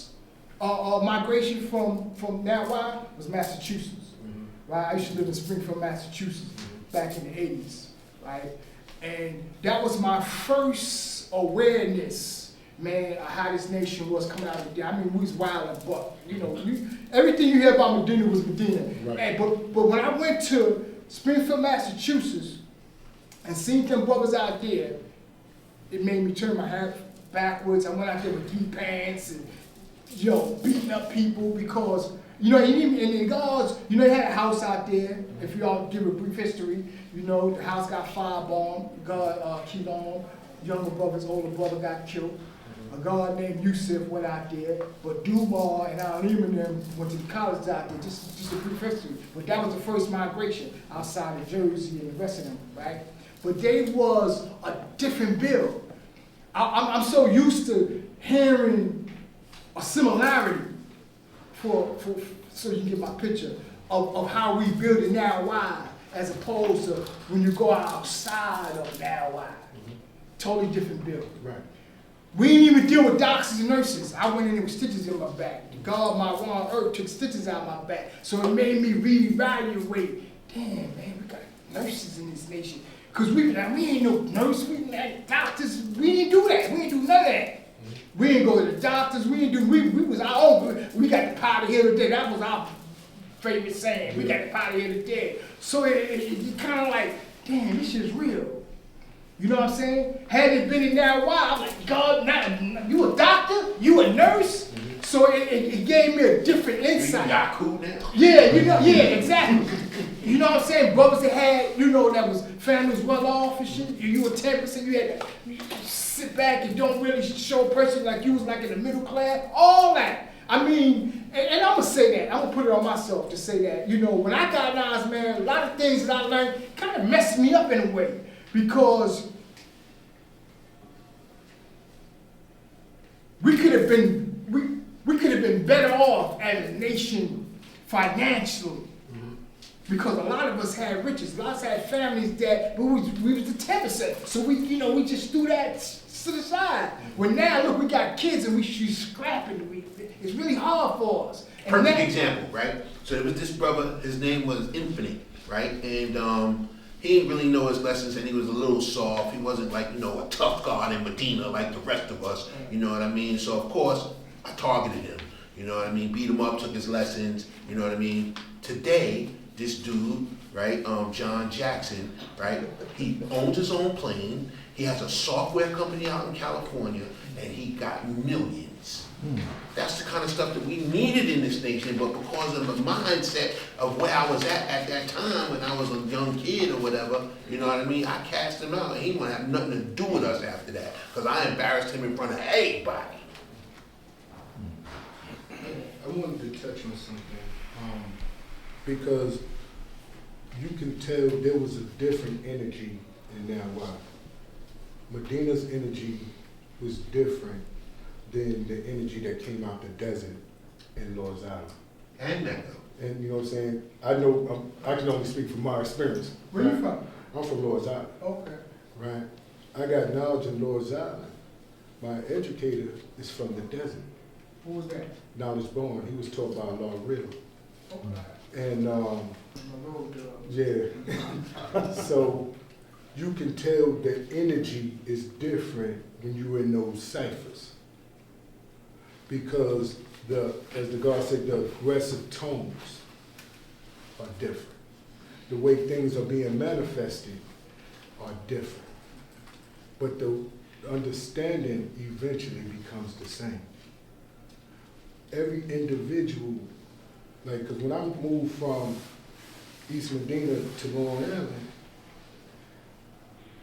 migration from Nawa was Massachusetts, right? I used to live in Springfield, Massachusetts, back in the 80s, right? And that was my first awareness, man, of how this nation was coming out of the day. I mean, we was wild and buck. You know, everything you hear about Medina was Medina. Right. And, but when I went to Springfield, Massachusetts, and seen them brothers out there, it made me turn my head backwards. I went out there with deep pants and, you know, beating up people because, you know, and the guards, you know, they had a house out there. If you all give a brief history, you know, the house got firebombed. God, Keelan, younger brother's older brother got killed. A guard named Yusuf went out there, but Dumar and Alim and them went to the college out there, just a brief history. But that was the first migration outside of Jersey and the rest of them, right? But they was a different bill. I'm so used to hearing a similarity so you can get my picture of how we build it now, why, as opposed to when you go outside of now, why. Totally different bill.
Right.
We didn't even deal with doctors and nurses. I went in there with stitches in my back. The God, my one earth, took stitches out of my back. So it made me reevaluate. Damn, man, we got nurses in this nation. Because we ain't no nurse, we ain't like doctors. We didn't do that. We didn't do none of that. We didn't go to the doctors. We was our own. We got the powder here today. That was our favorite saying. We got the powder here today. So it kind of like, damn, this shit's real. You know what I'm saying? Had it been in there a while, I'm like, God, now, you a doctor? You a nurse? So it gave me a different insight.
Y'all cool now?
Yeah, exactly. You know what I'm saying? Brothers that had, that was families well off and shit. You were 10%, you had to sit back and don't really show a person like you was like in the middle class. All that. I mean, and I'm gonna say that. I'm gonna put it on myself to say that. When I got Nas, man, a lot of things that I learned kind of messed me up in a way. Because we could have been better off as a nation financially. Because a lot of us had riches, a lot of us had families that we was the 10%. So we just threw that to the side. Well now look, we got kids and we scrapping. It's really hard for us. And
Perfect example, right? So there was this brother, his name was Infinite, right? And he didn't really know his lessons and he was a little soft. He wasn't like, a tough God in Medina like the rest of us, you know what I mean? So of course, I targeted him, you know what I mean? Beat him up, took his lessons, you know what I mean? Today, this dude, right, John Jackson, right, he owns his own plane, he has a software company out in California, and he got millions. That's the kind of stuff that we needed in this nation, but because of the mindset of where I was at that time when I was a young kid or whatever, you know what I mean, I cast him out, and he wouldn't have nothing to do with us after that, because I embarrassed him in front of everybody.
I wanted to touch on something, because you can tell there was a different energy in that why. Medina's energy was different than the energy that came out the desert in Lord's Island.
And Mecca.
And you know what I'm saying? I know, I can only speak from my experience.
Where you from?
I'm from Lord's Island.
Okay.
Right? I got knowledge in Lord's Island. My educator is from the desert.
Who was that?
Knowledge born. He was taught by Lord Riddle.
Okay.
And
My Lord,
yeah. So you can tell the energy is different when you're in those ciphers. Because as the God said, the aggressive tones are different. The way things are being manifested are different. But the understanding eventually becomes the same. Every individual, because when I moved from East Medina to Long Island,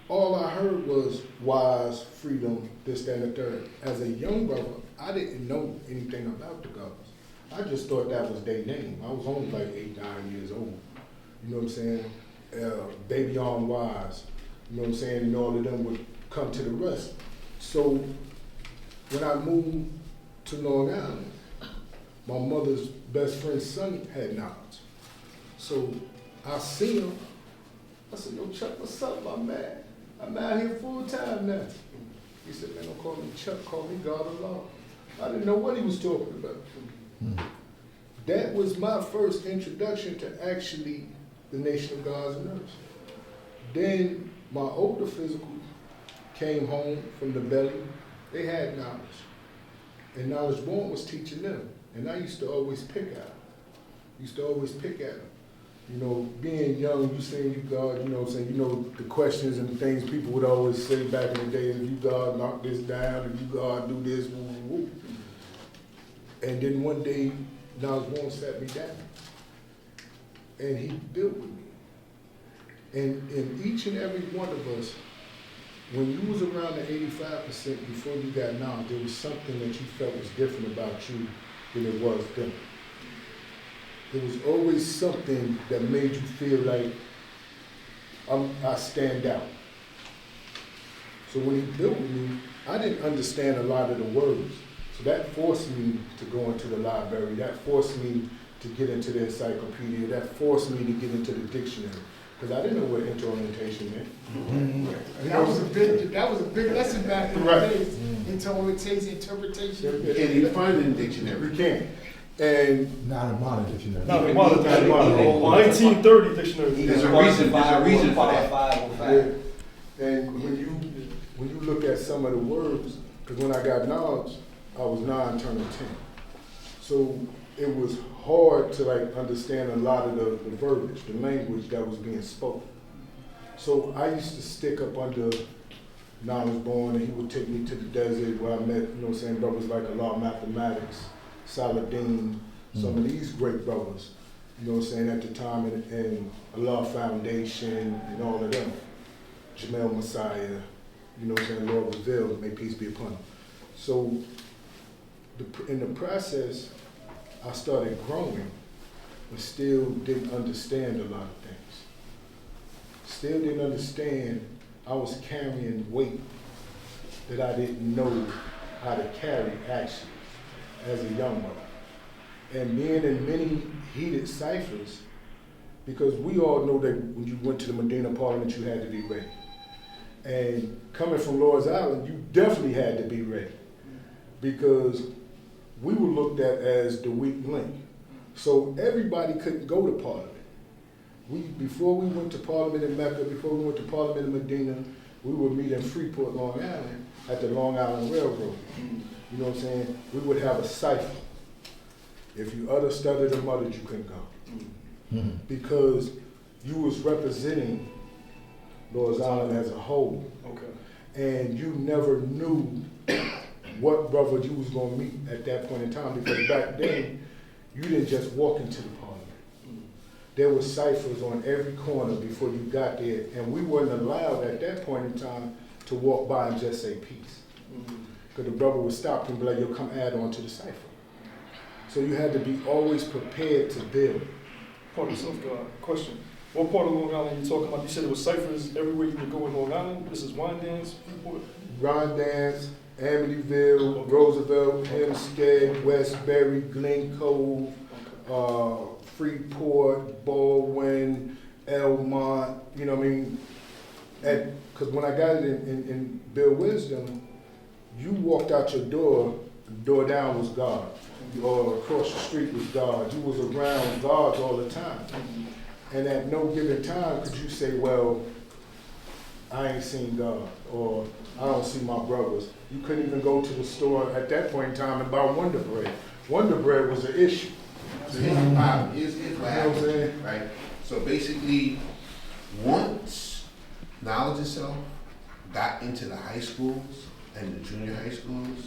all I heard was wise, freedom, this, that, and the third. As a young brother, I didn't know anything about the gods. I just thought that was their name. I was only like 8, 9 years old. You know what I'm saying? Baby on Wise. You know what I'm saying? And all of them would come to the rest. So when I moved to Long Island, my mother's best friend's son had knowledge. So I see him. I said, yo, Chuck, what's up, my man? I'm out here full time now. He said, man, don't call me Chuck, call me God Allah. I didn't know what he was talking about. That was my first introduction to actually the Nation of Gods and Earths. Then my older physical came home from the belly. They had knowledge. And Knowledge Born was teaching them. And I used to always pick at them. You know, being young, you saying you God, you know what I'm saying, you know the questions and the things people would always say back in the day, if you God knock this down, if you God do this, woo, woo, woo. And then one day, Knowledge Born sat me down. And he built with me. And in each and every one of us, when you was around the 85% before you got knowledge, there was something that you felt was different about you than it was them. There was always something that made you feel like I stand out. So when he built me, I didn't understand a lot of the words. So that forced me to go into the library. That forced me to get into the encyclopedia. That forced me to get into the dictionary, because I didn't know what interorientation meant.
That was a big lesson back in the
Right.
days. Interpretation, interpretation.
You can't even find it in the dictionary.
We can't. And
Not a modern dictionary.
No, the
Not a modern.
1930 dictionary.
There's a reason for that.
and when you look at some of the words, because when I got knowledge, I was 9 turning 10. So it was hard to like understand a lot of the verbiage, the language that was being spoken. So I used to stick up under Knowledge Born, and he would take me to the desert where I met, you know what I'm saying, brothers like Allah Mathematics, Saladin, some of these great brothers, you know what I'm saying, at the time, and Allah Foundation and all of them. Jamel Messiah, you know what I'm saying, Lord Revealed, may peace be upon him. So in the process, I started growing, but still didn't understand a lot of things. Still didn't understand I was carrying weight that I didn't know how to carry actually as a young one. And being in many heated ciphers, because we all know that when you went to the Medina Parliament, you had to be ready. And coming from Lord's Island, you definitely had to be ready, because we were looked at as the weak link. So everybody couldn't go to Parliament. Before we went to Parliament in Mecca, before we went to Parliament in Medina, we would meet in Freeport, Long Island, at the Long Island Railroad. You know what I'm saying? We would have a cipher. If you uttered, stuttered, or muttered, you couldn't go. Because you was representing Lord's Island as a whole.
Okay.
And you never knew what brother you was gonna meet at that point in time, because back then, you didn't just walk into the Parliament. There were ciphers on every corner before you got there, and we weren't allowed at that point in time to walk by and just say peace. Because the brother would stop and be like, yo, come add on to the cipher. So you had to be always prepared to build.
Part of question. What part of Long Island are you talking about? You said it was ciphers everywhere you would go in Long Island? This is Wyandands, Freeport?
Rondance, Amityville, Roosevelt, Hempstead, Westbury, Glen Cove, Freeport, Baldwin, Elmont, you know what I mean? Because when I got it in Bill Wisdom, you walked out your door, the door down was God, or across the street was God. You was around gods all the time. And at no given time could you say, well, I ain't seen God, or I don't see my brothers. You couldn't even go to the store at that point in time and buy Wonder Bread. Wonder Bread was an issue.
So here's the problem. Here's what
You know what I'm
happens,
saying?
right? So basically, once knowledge itself got into the high schools and the junior high schools,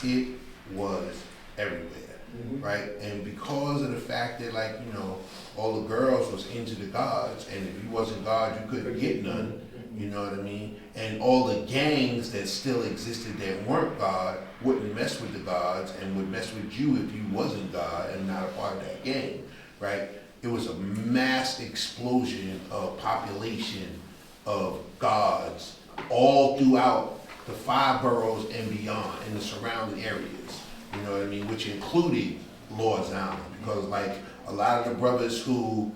it was everywhere, right? And because of the fact that, like, you know, all the girls was into the gods, and if you wasn't God, you couldn't get none, you know what I mean? And all the gangs that still existed that weren't God wouldn't mess with the gods and would mess with you if you wasn't God and not a part of that gang, right? It was a mass explosion of population of gods all throughout the 5 boroughs and beyond in the surrounding areas, you know what I mean? Which included Lord's Island, because like a lot of the brothers who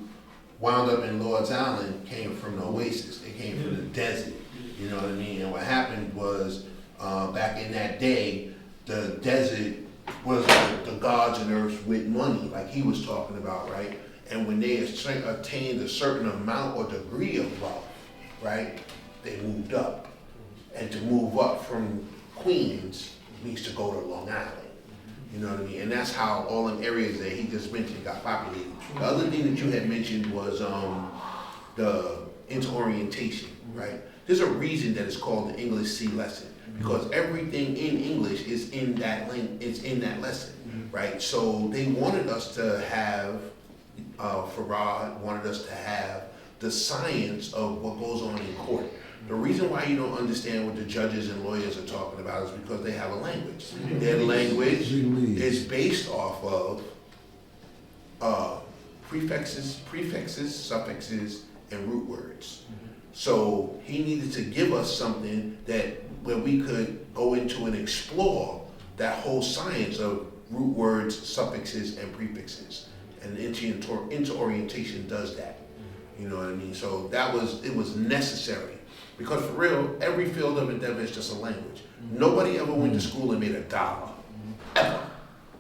wound up in Lord's Island came from the oasis, they came from the desert, you know what I mean? And what happened was, back in that day, the desert was the gods and earth with money, like he was talking about, right? And when they attained a certain amount or degree of wealth, right, they moved up. And to move up from Queens means to go to Long Island. You know what I mean? And that's how all them areas that he just mentioned got populated. The other thing that you had mentioned was the interorientation, right? There's a reason that it's called the English C lesson, because everything in English is in that lesson, right? So they wanted us to have, Farad wanted us to have the science of what goes on in court. The reason why you don't understand what the judges and lawyers are talking about is because they have a language. Their language is based off of prefixes, suffixes, and root words. So he needed to give us something where we could go into and explore that whole science of root words, suffixes, and prefixes. And interorientation does that. You know what I mean? So it was necessary. Because for real, every field of endeavor is just a language. Nobody ever went to school and made $1. Ever.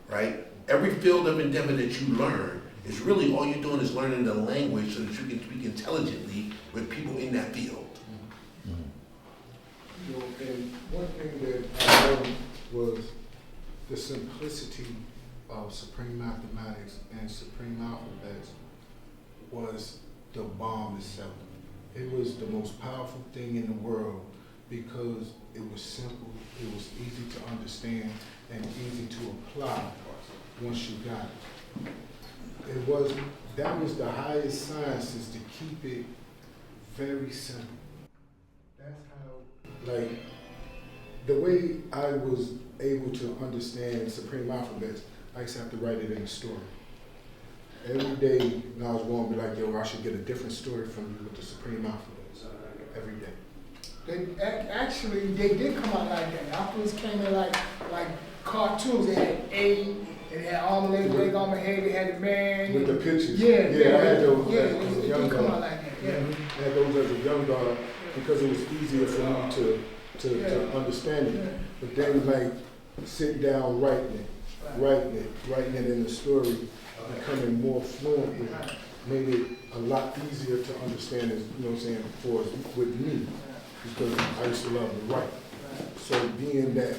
Right? Every field of endeavor that you learn is really all you're doing is learning the language so that you can speak intelligently with people in that field.
You know, and one thing that I learned was the simplicity of supreme mathematics and supreme alphabets was the bomb itself. It was the most powerful thing in the world because it was simple, it was easy to understand, and easy to apply once you got it. That was the highest science, is to keep it very simple. That's how, like, the way I was able to understand supreme alphabets, I used to have to write it in a story. Every day when I was born, be like, yo, I should get a different story from you with the supreme alphabets. Every day.
Actually, they did come out like that. Alphabets came in like cartoons. They had A, and they had arm, leg on my head. They had the man.
With the pictures.
Yeah,
I had those
yeah,
as a young
they come
dog.
out like that. Yeah.
I had those as a young dog because it was easier for me to understand it. But then, like, sitting down, writing it in the story, becoming more fluent with it, made it a lot easier to understand, you know what I'm saying, with me, because I used to love to write. So being that,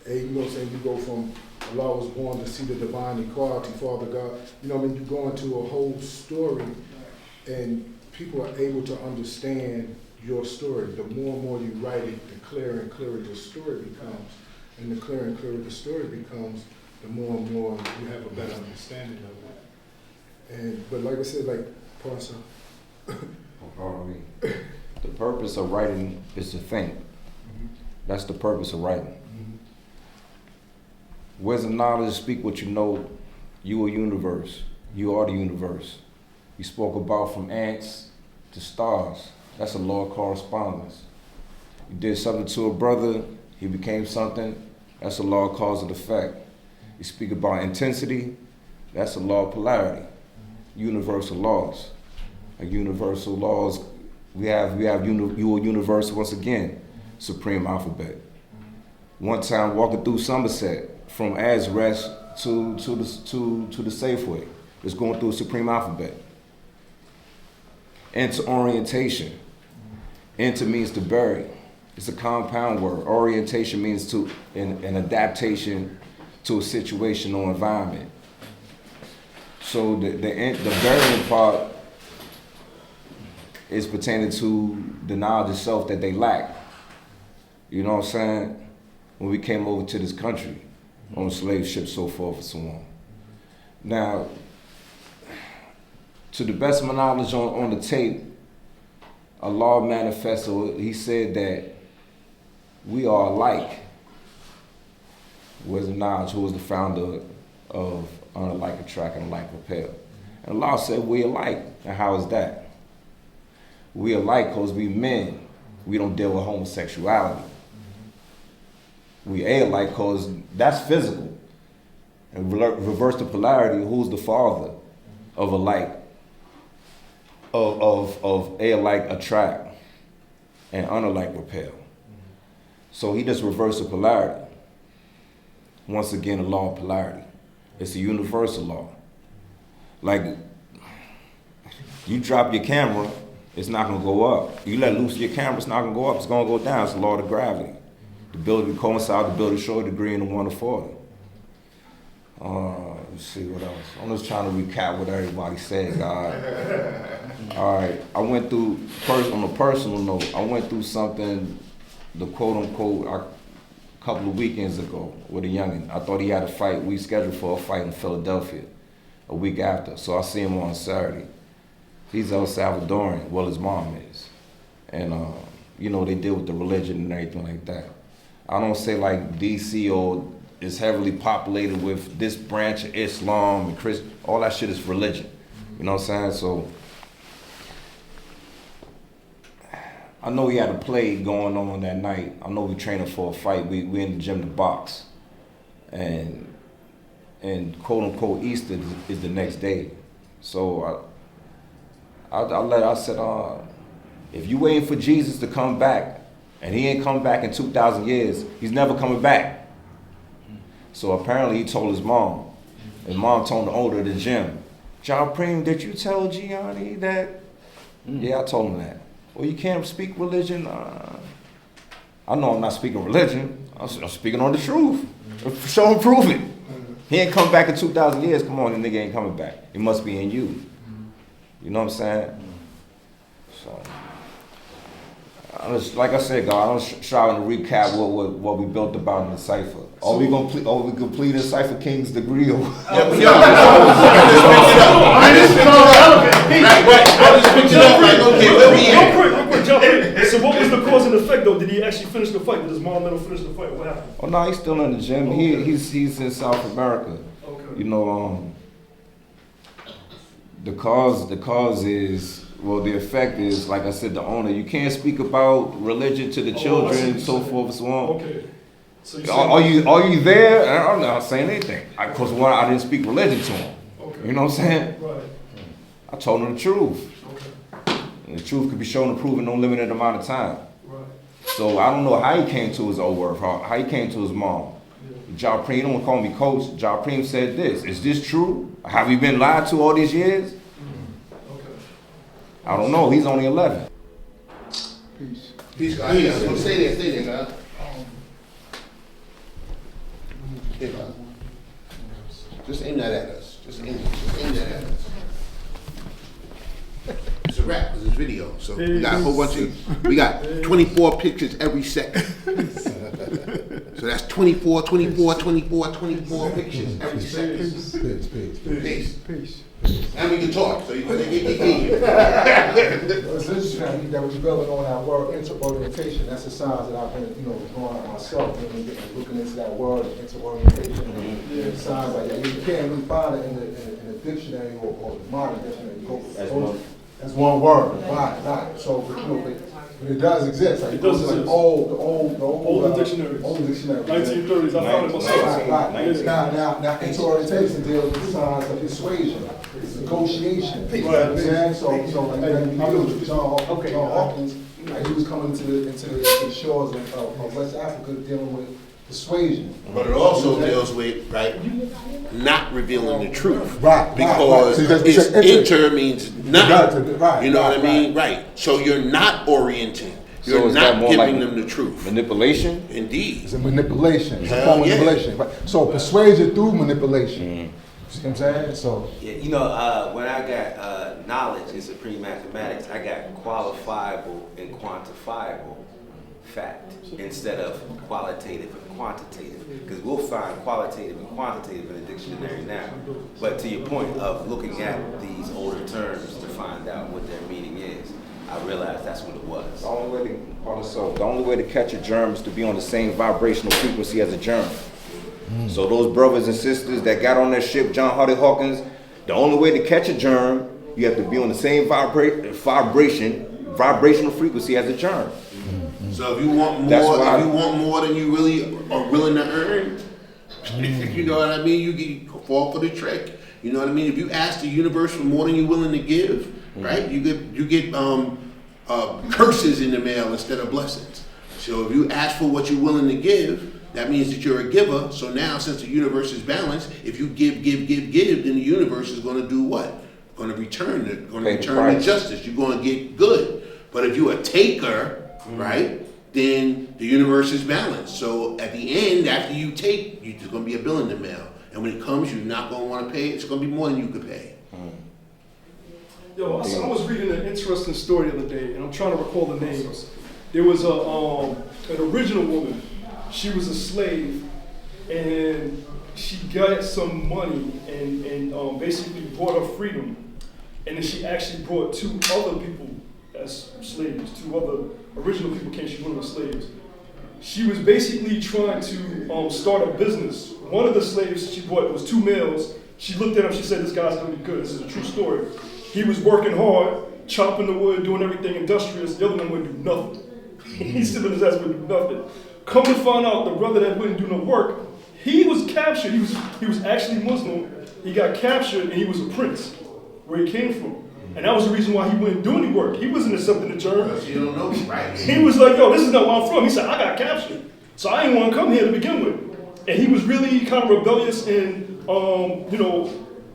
you know what I'm saying, you go from Allah was born to see the divine equality, Father God, you know what I mean, you go into a whole story, and people are able to understand your story. The more and more you write it, the clearer and clearer your story becomes. And the clearer and clearer the story becomes, the more and more you have a better understanding of it. But like I said, like, Pastor.
The purpose of writing is to think. That's the purpose of writing. Wisdom, knowledge, speak what you know. You are universe. You are the universe. You spoke about from ants to stars. That's a law of correspondence. You did something to a brother, he became something. That's a law of cause and effect. You speak about intensity, that's a law of polarity. Universal laws. Like universal laws, you are universal once again, supreme alphabet. One time walking through Somerset, from Azrest to the Safeway, it's going through supreme alphabet. Into orientation. Into means to bury. It's a compound word. Orientation means an adaptation to a situation or environment. So the burying part is pertaining to the knowledge of self that they lack. You know what I'm saying? When we came over to this country, on slave ships, so forth and so on. Now, to the best of my knowledge on the tape, Allah manifesto, he said that we are alike. Wisdom Knowledge, who was the founder of Unlike Attract and Unlike Repel. And Allah said we alike. And how is that? We alike because we men. We don't deal with homosexuality. We alike because that's physical. And reverse the polarity, who's the father of alike? Of alike attract and unlike repel. So he just reversed the polarity. Once again, the law of polarity. It's a universal law. Like, you drop your camera, it's not gonna go up. You let loose your camera, it's not gonna go up, it's gonna go down. It's the law of gravity. The ability to coincide, the ability to show a degree in the 1 to 40. Let's see what else. I'm just trying to recap what everybody said, God. All right, I went through, on a personal note, I went through something, the quote unquote, a couple of weekends ago with a youngin'. I thought he had a fight. We scheduled for a fight in Philadelphia a week after. So I see him on Saturday. He's El Salvadorian, well, his mom is. And, you know, they deal with the religion and everything like that. I don't say like DC or is heavily populated with this branch of Islam and Christian. All that shit is religion. You know what I'm saying? So I know he had a play going on that night. I know we training for a fight. We in the gym to box. And and quote unquote Easter is the next day. So I said, if you waiting for Jesus to come back, and he ain't come back in 2,000 years, he's never coming back. So apparently he told his mom. His mom told the owner of the gym, Jalpreem, did you tell Gianni that? Yeah, I told him that. Well, you can't speak religion. I know I'm not speaking religion. I'm speaking on the truth. Show and prove it. He ain't come back in 2,000 years. Come on, the nigga ain't coming back. It must be in you. You know what I'm saying? So, like I said, God, I'm trying to recap what we built about in the cipher. Are we complete in Cipher King's degree? Or
Real quick, jump in. So what was the cause and effect though? Did he actually finish the fight? Did his mom let him finish the fight? What happened?
Oh no, he's still in the gym.
Okay.
He's in South America.
Okay.
You know, the cause is, well, the effect is, like I said, the owner. You can't speak about religion to the children, so forth and so on.
Okay. So
Are you there? I'm not saying anything. Because I didn't speak religion to him.
Okay.
You know what I'm saying?
Right.
I told him the truth.
Okay.
And the truth could be shown and proven in no limited amount of time.
Right.
So I don't know how he came to his old word, how he came to his mom. Jalpreem, don't call me coach. Jalpreem said this. Is this true? Have you been lied to all these years?
Okay.
I don't know. He's only 11.
Peace.
Peace, guys. Yeah, stay there, guys. Here, guys. Just aim that at us. Just aim that at us. It's a wrap. It's a video. So we got a whole bunch of, we got 24 pictures every second. So that's 24 pictures every second. Peace. And we can talk, so you can get your key.
It's interesting that we're building on our word interorientation. That's a sign that I've been, going on myself, looking into that word interorientation. It sounds like that. You can't really find it in the dictionary or the modern dictionary. That's one word, right. So, but it does exist. Like,
It does exist.
Like the old
dictionaries.
Old dictionary.
1930s, I found it myself.
Right. Now, interorientation deals with signs of persuasion, negotiation. You know what I'm saying? So like when you deal with John Hawkins, like he was coming into the shores of West Africa dealing with persuasion.
But it also deals with, not revealing the truth.
Right.
Because it's inter means nothing.
Right.
You know what I mean? Right. So you're not orienting. You're
So
not
more
giving
like
them the truth.
Manipulation?
Indeed.
It's a manipulation. It's a
Hell
form of
yeah.
manipulation. Right? So persuasion through manipulation. See what I'm saying? So
Yeah, when I got knowledge in supreme mathematics, I got qualifiable and quantifiable fact instead of qualitative and quantitative. Because we'll find qualitative and quantitative in the dictionary now. But to your point of looking at these older terms to find out what their meaning is, I realized that's what it was.
The only way to catch a germ is to be on the same vibrational frequency as a germ. So those brothers and sisters that got on that ship, John Hardy Hawkins, the only way to catch a germ, you have to be on the same vibrational frequency as a germ.
So if you want more than you really are willing to earn, you know what I mean? You fall for the trick. You know what I mean? If you ask the universe for more than you're willing to give, right? You get curses in the mail instead of blessings. So if you ask for what you're willing to give, that means that you're a giver. So now, since the universe is balanced, if you give, then the universe is going to do what? Going to return the justice. You're going to get good. But if you're a taker, right, then the universe is balanced. So at the end, after you take, there's going to be a bill in the mail. And when it comes, you're not going to want to pay. It's going to be more than you could pay.
Yo, I was reading an interesting story the other day, and I'm trying to recall the names. There was an original woman. She was a slave, and she got some money and basically bought her freedom. And then she actually brought two other people as slaves. Two other original people came. She brought them as slaves. She was basically trying to start a business. One of the slaves she brought was two males. She looked at him. She said, "This guy's gonna be good. This is a true story." He was working hard, chopping the wood, doing everything industrious. The other one wouldn't do nothing. He's sitting his ass wouldn't do nothing. Come to find out, the brother that wouldn't do no work, he was captured. He was actually Muslim. He got captured and he was a prince, where he came from. And that was the reason why he wouldn't do any work. He wasn't accepting the term.
Because you don't know me, right?
He was like, yo, this is not where I'm from. He said, I got captured. So I didn't want to come here to begin with. And he was really kind of rebellious and,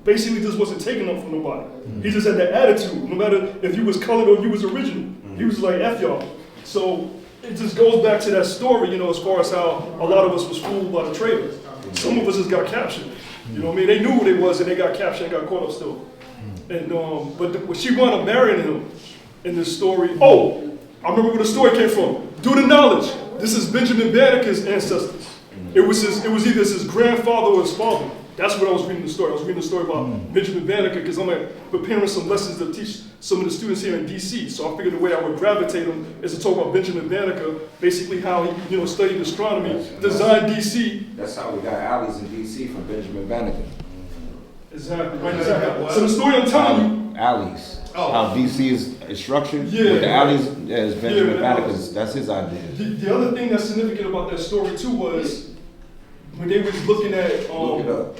basically just wasn't taking up from nobody. He just had that attitude, no matter if you was colored or you was original. He was like, F y'all. So it just goes back to that story, as far as how a lot of us was fooled by the traders. Some of us just got captured. You know what I mean? They knew who they was and they got captured and got caught up still. And but she wound up marrying him in this story. Oh, I remember where the story came from. Due to knowledge, this is Benjamin Banneker's ancestors. It was either his grandfather or his father. That's what I was reading the story. I was reading the story about Benjamin Banneker because I'm preparing some lessons to teach some of the students here in DC. So I figured the way I would gravitate them is to talk about Benjamin Banneker, basically how he studied astronomy, designed DC.
That's how we got alleys in DC from Benjamin Banneker.
Exactly. So the story I'm telling you.
Alleys. How DC is structured.
Yeah.
With the alleys as Benjamin Banneker's, that's his idea.
The other thing that's significant about that story too was when they was looking at
Look it up.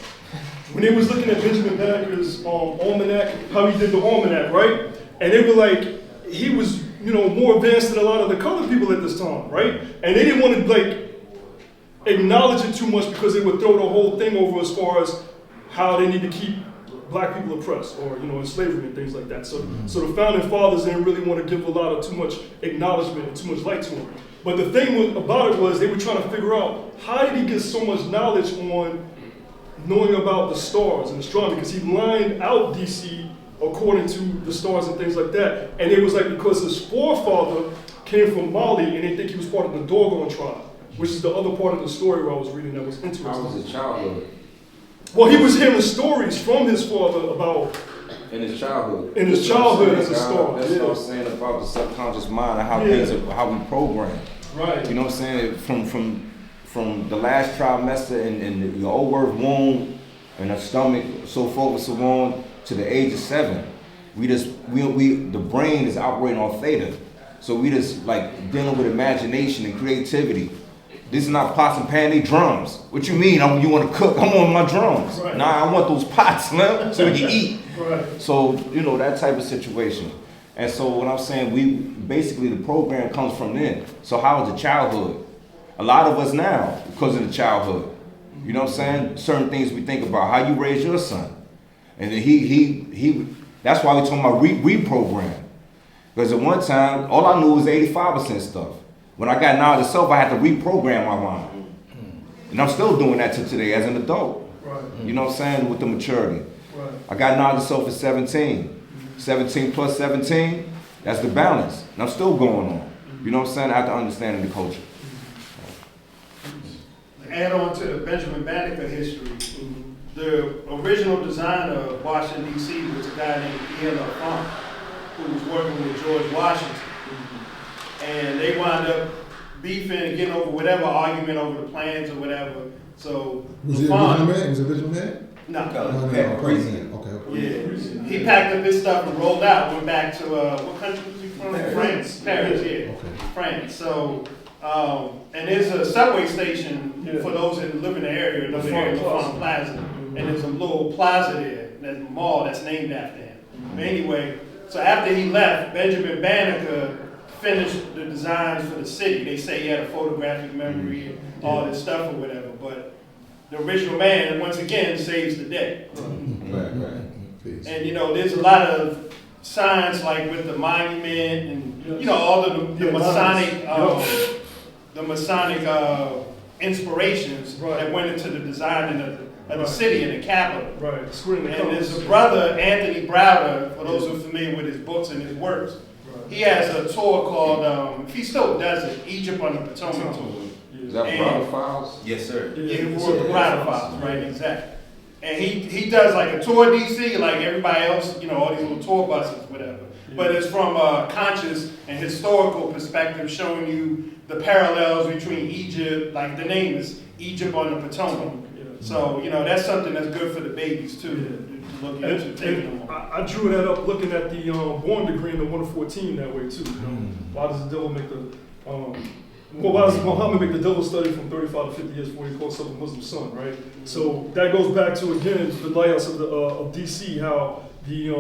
when they was looking at Benjamin Banneker's almanac, how he did the almanac, right? And they were like, he was more advanced than a lot of the colored people at this time, right? And they didn't want to acknowledge it too much because they would throw the whole thing over as far as how they need to keep black people oppressed or in slavery and things like that. So the founding fathers didn't really want to give a lot of too much acknowledgement and too much light to him. But the thing about it was they were trying to figure out how did he get so much knowledge on knowing about the stars and astronomy, because he lined out DC according to the stars and things like that. And it was like because his forefather came from Mali and they think he was part of the Dogon tribe, which is the other part of the story where I was reading that was interesting.
How was his childhood?
Well, he was hearing stories from his father about
In his childhood.
in his childhood as a star.
That's what I'm saying about the subconscious mind and how things are, how we program.
Right.
You know what I'm saying? From the last trimester in your overward womb and the stomach, so forth and so on, to the age of 7. The brain is operating on theta. So we just dealing with imagination and creativity. This is not pots and pan, they drums. What you mean? You want to cook? I'm on my drums.
Right.
Nah, I want those pots, man, so we can eat.
Right.
So, that type of situation. And so what I'm saying, basically the program comes from then. So how is the childhood? A lot of us now, because of the childhood, you know what I'm saying? Certain things we think about, how you raise your son. And then he that's why we're talking about reprogram. Because at one time, all I knew was 85% stuff. When I got knowledge of self, I had to reprogram my mind. And I'm still doing that to today as an adult.
Right.
You know what I'm saying? With the maturity.
Right.
I got knowledge of self at 17. 17 plus 17, that's the balance. And I'm still going on. You know what I'm saying? After understanding the culture.
Add on to the Benjamin Banneker history. The original designer of Washington, D.C. was a guy named E.L. Font, who was working with George Washington. And they wound up beefing and getting over whatever argument over the plans or whatever. So
Was he a original man? Was he a original man?
No.
Okay.
Yeah. He packed up his stuff and rolled out. Went back to what country was he from? France. Paris. Yeah.
Okay.
France. So and there's a subway station for those that live in the area, know the area, LaFont Plaza. And there's a little plaza there, there's a mall that's named after him. But anyway, so after he left, Benjamin Banneker finished the designs for the city. They say he had a photographic memory and all this stuff or whatever, but the original man, once again, saves the day.
Right. Peace.
And there's a lot of signs like with the monument and all of the Masonic inspirations that went into the design of the city and the capital.
Right.
And there's a brother, Anthony Browder, for those who are familiar with his books and his works. He has a tour called, he still does it, Egypt on the Potomac tour.
Is that Browder Files?
Yes, sir.
Yeah, he wrote the Browder Files, right, exactly. And he does like a tour DC, like everybody else, all these little tour buses, whatever. But it's from a conscious and historical perspective, showing you the parallels between Egypt, like the name is Egypt on the Potomac. So, that's something that's good for the babies too, to look into, taking them on.
I drew that up looking at the born degree in the 1 to 14 that way too. Why does the devil make the well, why does Muhammad make the devil study from 35 to 50 years before he calls himself a Muslim son, right? So that goes back to, again, the layouts of DC, how the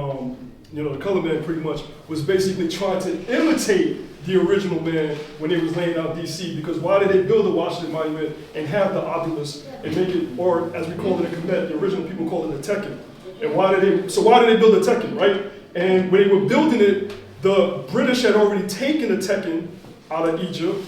the color man pretty much was basically trying to imitate the original man when they was laying out DC, because why did they build the Washington Monument and have the obelisk and make it, or as we call it in Kemet, the original people call it a Tekken. And why did they build a Tekken, right? And when they were building it, the British had already taken the Tekken out of Egypt.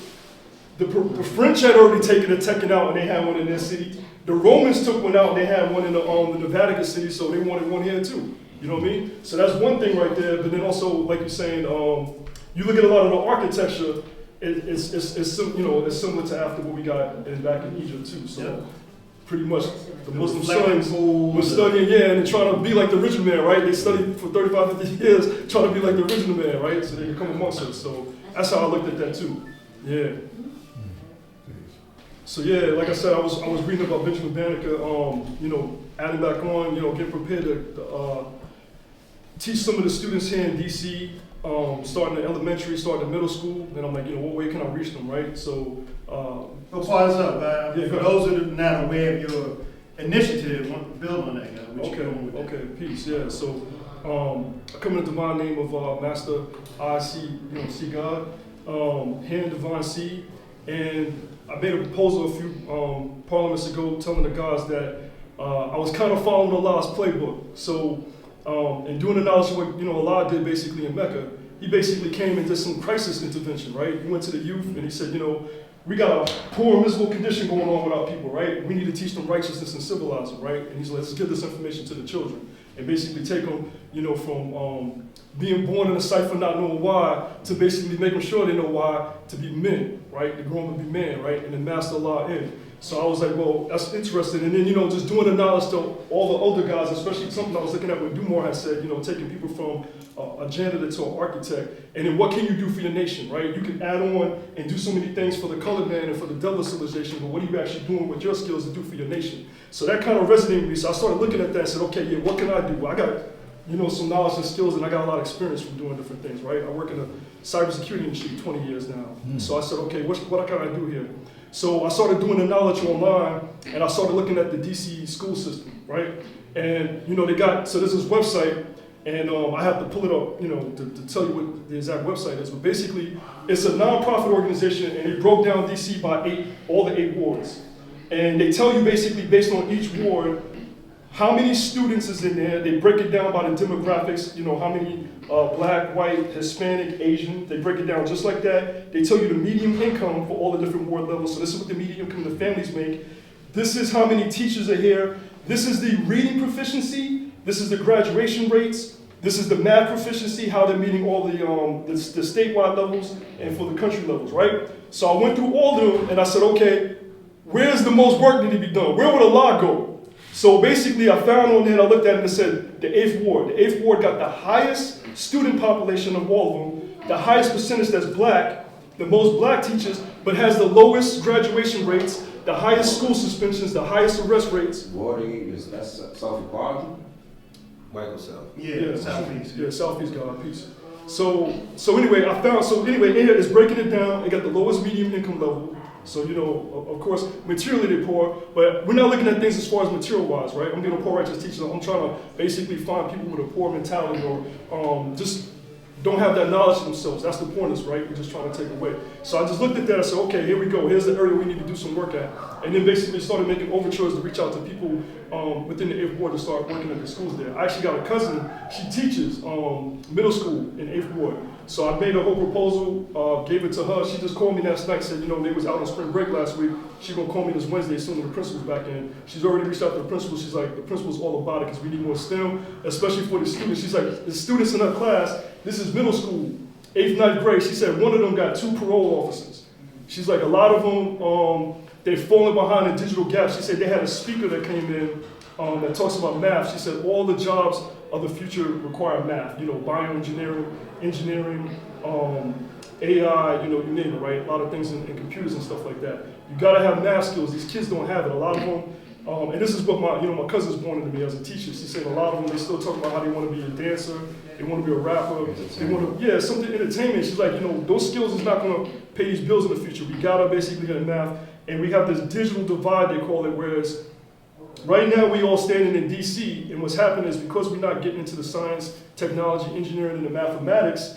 The French had already taken the Tekken out and they had one in their city. The Romans took one out and they had one in the Vatican City, so they wanted one here too. You know what I mean? So that's one thing right there. But then also, like you're saying, you look at a lot of the architecture, it's similar to after what we got back in Egypt too. So pretty much the Muslim sons was studying, and trying to be like the original man, right? They studied for 35, 50 years, trying to be like the original man, right? So they could come amongst us. So that's how I looked at that too. Yeah. So yeah, like I said, I was reading about Benjamin Banneker, adding back on, getting prepared to teach some of the students here in DC, starting in elementary, starting in middle school, and I'm like, what way can I reach them, right? So,
Pause up,
Yeah,
for those that are not aware of your initiative, want to build on that, what you doing with that?
Okay, peace, yeah. So, I come in the divine name of Master I see God, here in divine seed, and I made a proposal a few parliaments ago telling the gods that I was kind of following Allah's playbook. So, and doing the knowledge of what Allah did basically in Mecca, he basically came and did some crisis intervention, right? He went to the youth and he said, we got a poor, miserable condition going on with our people, right? We need to teach them righteousness and civilize them, right? And he's like, let's give this information to the children and basically take them, from being born in a cipher, not knowing why, to basically make them sure they know why, to be men, right? To grow up to be men, right? And then master Allah in. So I was like, well, that's interesting. And then, just doing the knowledge to all the older guys, especially something I was looking at what Dumore had said, taking people from a janitor to an architect. And then what can you do for your nation, right? You can add on and do so many things for the colored man and for the devil civilization, but what are you actually doing with your skills to do for your nation? So that kind of resonated with me. So I started looking at that and said, okay, yeah, what can I do? Well, I got, some knowledge and skills, and I got a lot of experience from doing different things, right? I work in the cybersecurity industry 20 years now. So I said, okay, what can I do here? So I started doing the knowledge online, and I started looking at the DC school system, right? And, they got, so there's this website, and I have to pull it up, to tell you what the exact website is. But basically, it's a nonprofit organization, and it broke down DC by all the 8 wards. And they tell you basically, based on each ward, how many students is in there. They break it down by the demographics, how many black, white, Hispanic, Asian. They break it down just like that. They tell you the median income for all the different ward levels. So this is what the median income the families make. This is how many teachers are here. This is the reading proficiency. This is the graduation rates. This is the math proficiency, how they're meeting all the statewide levels and for the country levels, right? So I went through all of them and I said, okay, where's the most work need to be done? Where would Allah go? So basically, I found on there, and I looked at it and said, the 8th ward. The 8th ward got the highest student population of all of them, the highest percentage that's black, the most black teachers, but has the lowest graduation rates, the highest school suspensions, the highest arrest rates.
That's self-equality?
Michael Self.
Yeah, Southeast.
Yeah, Southeast, God, peace. So anyway, in here, it's breaking it down. It got the lowest medium income level. So, of course, materially they're poor, but we're not looking at things as far as material-wise, right? I'm being a poor righteous teacher. I'm trying to basically find people with a poor mentality or just don't have that knowledge of themselves. That's the point, right? We're just trying to take away. So I just looked at that and said, okay, here we go. Here's the area we need to do some work at. And then basically started making overtures to reach out to people within the 8th ward to start working at the schools there. I actually got a cousin, she teaches middle school in 8th ward. So I made a whole proposal, gave it to her. She just called me last night, said, they was out on spring break last week. She's gonna call me this Wednesday as soon as the principal's back in. She's already reached out to the principal. She's like, the principal's all about it because we need more STEM, especially for the students. She's like, the students in her class, this is middle school, 8th, 9th grade. She said one of them got 2 parole officers. She's like, a lot of them, they've fallen behind in digital gaps. She said they had a speaker that came in that talks about math. She said all the jobs of the future require math, bioengineering, engineering, AI, you name it, right? A lot of things in computers and stuff like that. You gotta have math skills. These kids don't have it. A lot of them, and this is what my cousin's born into me as a teacher. She said a lot of them, they still talk about how they want to be a dancer They want to be a rapper. They want to, something entertainment. She's like, those skills is not going to pay these bills in the future. We got to basically get in math. And we have this digital divide, they call it, whereas right now we all standing in DC, and what's happening is because we're not getting into the science, technology, engineering, and the mathematics,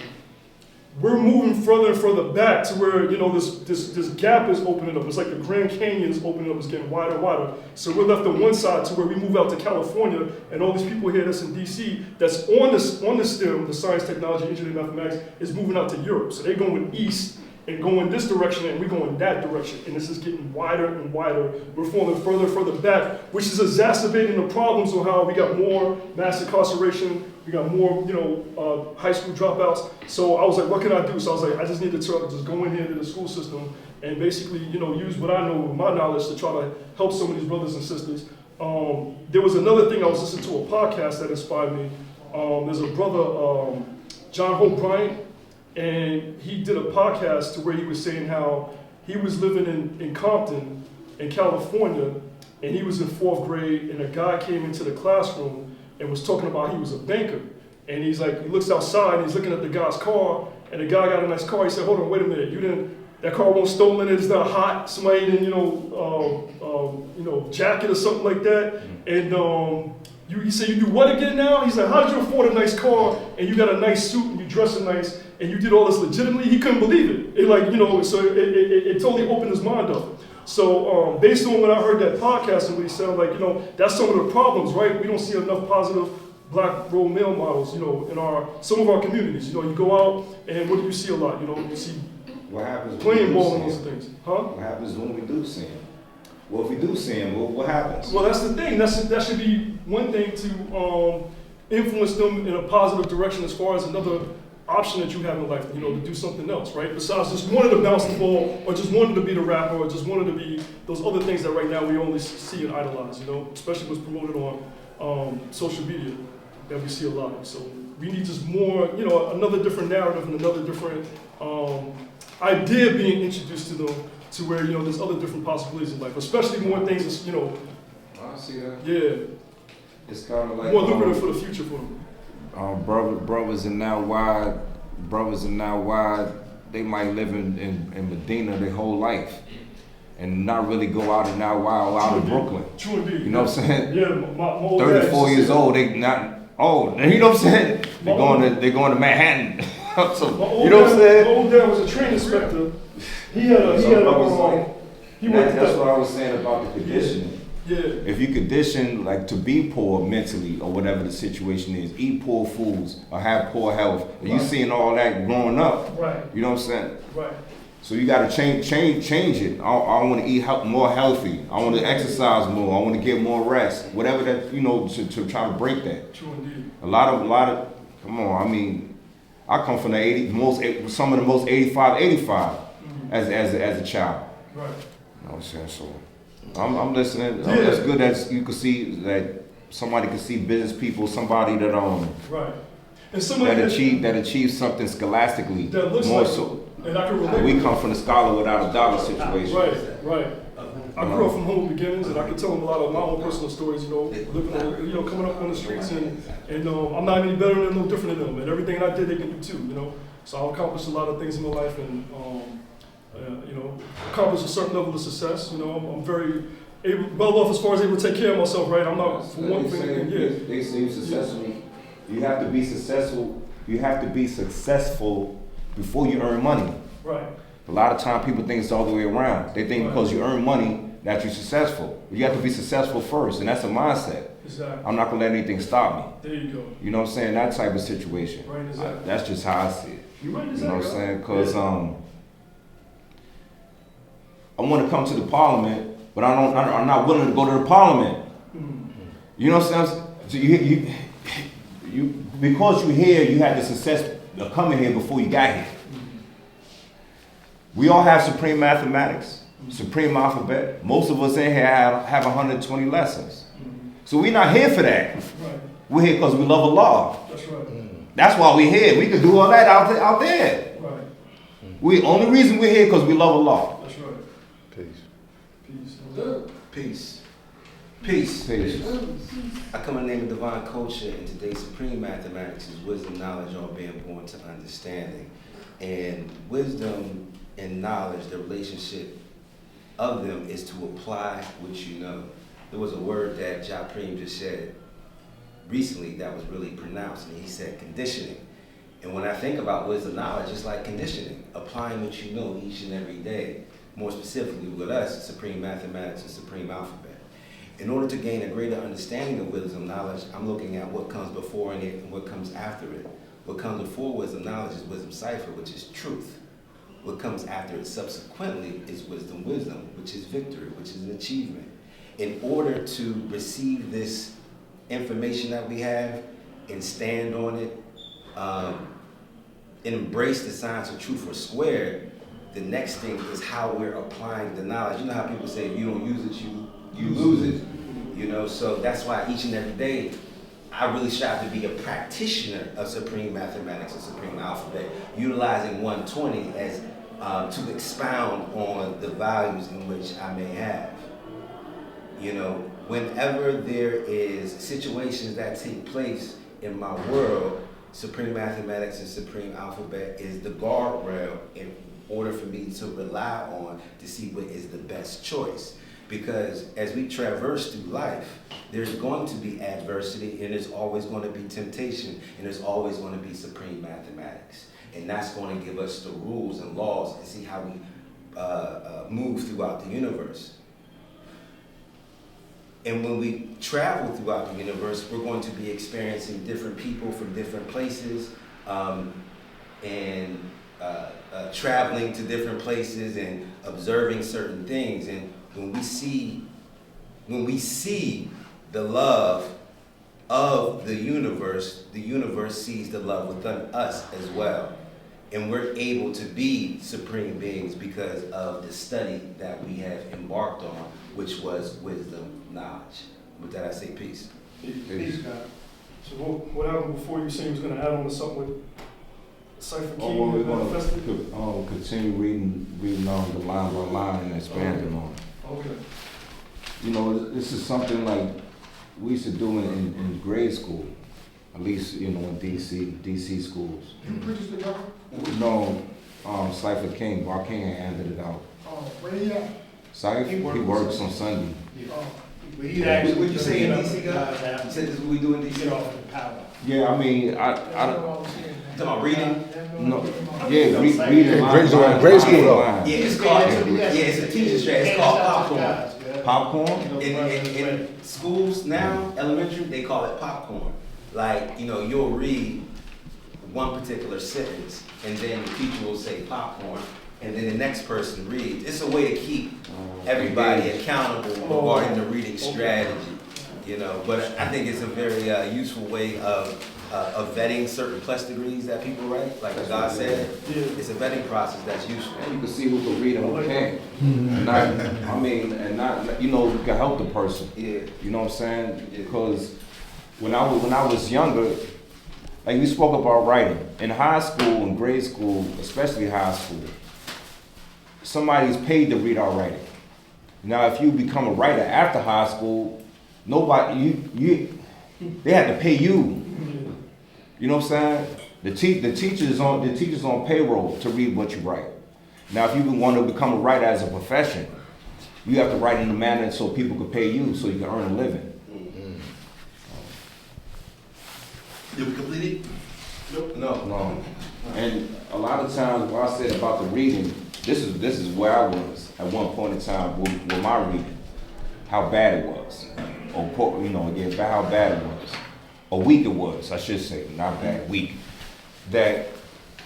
we're moving further and further back to where, this gap is opening up. It's like the Grand Canyon is opening up, it's getting wider and wider. So we're left on one side to where we move out to California, and all these people here that's in DC, that's on the STEM, the science, technology, engineering, mathematics, is moving out to Europe. So they're going east and going this direction, and we're going that direction. And this is getting wider and wider. We're falling further and further back, which is exacerbating the problems of how we got more mass incarceration, we got more, high school dropouts. So I was like, what can I do? So I was like, I just need to just go in here to the school system and basically, use what I know with my knowledge to try to help some of these brothers and sisters. There was another thing, I was listening to a podcast that inspired me. There's a brother, John Hope Bryant, and he did a podcast to where he was saying how he was living in Compton, in California, and he was in 4th grade, and a guy came into the classroom and was talking about he was a banker. And he's like, he looks outside, and he's looking at the guy's car, and the guy got a nice car. He said, hold on, wait a minute, that car wasn't stolen, it's not hot, somebody didn't, jacket or something like that. And he said, you do what again now? He's like, how did you afford a nice car, and you got a nice suit, and you dressing nice, and you did all this legitimately? He couldn't believe it. So it totally opened his mind up. So based on when I heard that podcast and what he said, like, that's some of the problems, right? We don't see enough positive black role male models, in some of our communities. You go out, and what do you see a lot? You see
what happens
playing ball and those things. Huh?
What happens when we do see him? Well, if we do see him, what happens?
Well, that's the thing. That should be one thing to influence them in a positive direction as far as another option that you have in life, to do something else, right? Besides just wanting to bounce the ball, or just wanting to be the rapper, or just wanting to be those other things that right now we only see and idolize, especially what's promoted on social media that we see a lot. So we need just more, another different narrative and another different idea being introduced to them, to where, there's other different possibilities in life, especially more things that's,
I see that.
Yeah.
It's kind of like
more lucrative for the future for them.
Brothers in now wide, they might live in Medina their whole life and not really go out and now wild out in Brooklyn.
True indeed.
You know what I'm saying?
Yeah, my old
34 years old, they not old. You know what I'm saying? They're going to Manhattan. So, you know what I'm saying?
My old dad was a train inspector. That's
what I was saying about the conditioning.
Yeah.
If you condition to be poor mentally or whatever the situation is, eat poor foods or have poor health, and you seeing all that growing up,
right?
You know what I'm saying?
Right.
So you got to change it. I want to eat more healthy. I want to exercise more. I want to get more rest. Whatever that to try to break that.
True indeed.
A lot of. Come on, I mean, I come from some of the most 85 as a child.
Right.
You know what I'm saying? So I'm listening. Yeah. It's good that you can see that somebody can see business people, somebody that
right. And somebody
that achieves something scholastically.
That looks
more
like
so.
And I can relate.
We come from the scholar without a dollar situation.
Right. I grew up from humble beginnings, and I can tell them a lot of my own personal stories. Living on, coming up on the streets, and I'm not any better than, no different than them, and everything I did, they can do too. So I accomplished a lot of things in my life, and accomplished a certain level of success. I'm very well off as far as able to take care of myself. Right, I'm not for one thing. Yeah.
They say successful. You have to be successful. You have to be successful before you earn money.
Right.
A lot of time people think it's all the way around. They think because you earn money that you're successful. You have to be successful first, and that's a mindset.
Exactly.
I'm not gonna let anything stop me.
There you go.
You know what I'm saying? That type of situation.
Right, exactly.
That's just how I see it.
You're right, exactly.
You know what I'm saying? Because I want to come to the parliament, but I'm not willing to go to the parliament.
Mm-hmm.
You know what I'm saying? So you because you're here, you had the success of coming here before you got here. We all have supreme mathematics, supreme alphabet. Most of us in here have 120 lessons. So we're not here for that.
Right.
We're here because we love Allah.
That's right.
That's why we're here. We could do all that out there.
Right.
Only reason we're here because we love Allah.
That's right.
Peace.
Peace.
Peace.
Peace.
Peace.
I come in the name of divine culture, and today's supreme mathematics is wisdom, knowledge, all being born to understanding. And wisdom and knowledge, the relationship of them is to apply what you know. There was a word that Ja Preem just said recently that was really pronounced, and he said conditioning. And when I think about wisdom knowledge, it's like conditioning, applying what you know each and every day. More specifically with us, supreme mathematics and supreme alphabet. In order to gain a greater understanding of wisdom knowledge, I'm looking at what comes before it and what comes after it. What comes before wisdom knowledge is wisdom cipher, which is truth. What comes after it subsequently is wisdom, which is victory, which is an achievement. In order to receive this information that we have and stand on it, and embrace the science of truth or squared, the next thing is how we're applying the knowledge. You know how people say if you don't use it, you lose it. You know, so that's why each and every day I really strive to be a practitioner of supreme mathematics and supreme alphabet, utilizing 120 as to expound on the values in which I may have. You know, whenever there is situations that take place in my world, supreme mathematics and supreme alphabet is the guardrail in order for me to rely on to see what is the best choice. Because as we traverse through life, there's going to be adversity, and there's always going to be temptation, and there's always going to be supreme mathematics. And that's going to give us the rules and laws and see how we move throughout the universe. And when we travel throughout the universe, we're going to be experiencing different people from different places, and traveling to different places and observing certain things. And when we see the love of the universe sees the love within us as well. And we're able to be supreme beings because of the study that we have embarked on, which was wisdom, knowledge. With that, I say peace.
Peace, God. So what happened before you said you was going to add on to something with Cypher King
We're
and
going
Manifested?
to continue reading on the line by line and expanding on it.
Okay.
You know, this is something like we used to do in grade school, at least, you know, in DC schools.
You preach the God?
No, Cypher King, Bar King handed it out.
Oh, where he at?
Cypher, he works on Sunday.
Oh,
But he'd actually.
What'd you say in
get up
DC,
and
God?
drive
You said this is what we do in
Get
DC?
off the power.
Yeah, I mean,
that's what I was saying.
Talking about reading?
no, yeah, reading
Grade- grade school though.
Yeah, it's called, it's a teacher strategy. It's called popcorn.
Popcorn?
In schools now, elementary, they call it popcorn. Like, you know, you'll read one particular sentence, and then the teacher will say popcorn, and then the next person reads. It's a way to keep everybody accountable regarding the reading strategy, you know. But I think it's a very useful way of vetting certain plus degrees that people write. Like God said, it's a vetting process that's useful.
And you can see who can read and who can't. And not, you know, you can help the person.
Yeah.
You know what I'm saying? Because when I was younger, like we spoke about writing. In high school and grade school, especially high school, somebody's paid to read our writing. Now, if you become a writer after high school, they have to pay you. You know what I'm saying? The teachers on payroll to read what you write. Now, if you want to become a writer as a profession, you have to write in a manner so people can pay you, so you can earn a living.
Did we complete it?
No. And a lot of times, what I said about the reading, this is where I was at one point in time with my reading, how bad it was, or you know, again, how bad it was, or weak it was, I should say, not bad, weak. That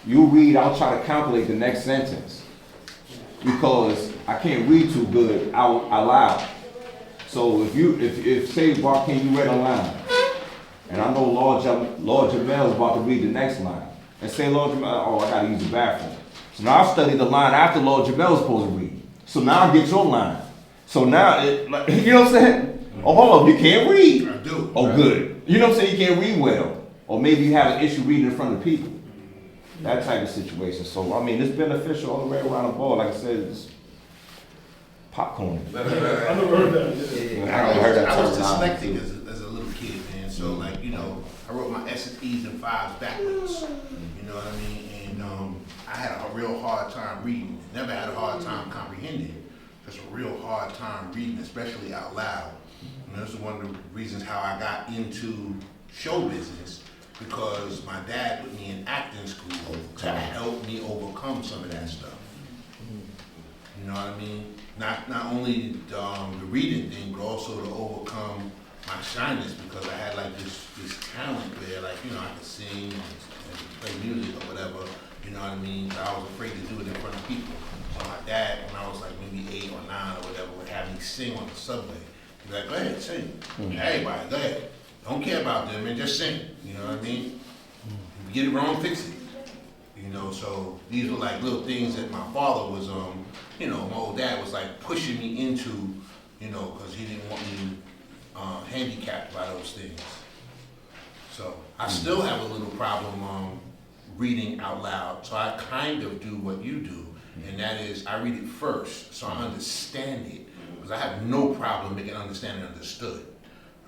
you read, I'll try to calculate the next sentence because I can't read too good out loud. So if say, Bar, can you read a line? And I know Lord Jamel is about to read the next line. And say, Lord Jamel, oh, I gotta use the bathroom. So now I study the line after Lord Jamel is supposed to read. So now I get your line. So now, you know what I'm saying? Oh, hold on, you can't read.
I do.
Oh, good. You know what I'm saying? You can't read well. Or maybe you have an issue reading in front of people. That type of situation. So, I mean, it's beneficial all the way around the board. Like I said, popcorn.
I never heard that.
I heard that
I was
term.
dyslexic as a little kid, man. So like, you know, I wrote my S's, E's, and 5s backwards. You know what I mean? And I had a real hard time reading. Never had a hard time comprehending. Just a real hard time reading, especially out loud. And this is one of the reasons how I got into show business, because my dad put me in acting school to help me overcome some of that stuff. You know what I mean? Not only the reading thing, but also to overcome my shyness, because I had like this talent where, like, you know, I could sing and play music or whatever. You know what I mean? But I was afraid to do it in front of people. So my dad, when I was like maybe 8 or 9 or whatever, would have me sing on the subway. He'd be like, go ahead, sing. Everybody, go ahead. Don't care about them, and just sing. You know what I mean? If you get it wrong, fix it. You know, so these were like little things that my father was, you know, my old dad was like pushing me into, you know, because he didn't want me handicapped by those things. So I still have a little problem reading out loud. So I kind of do what you do, and that is I read it first so I understand it, because I have no problem making understanding understood.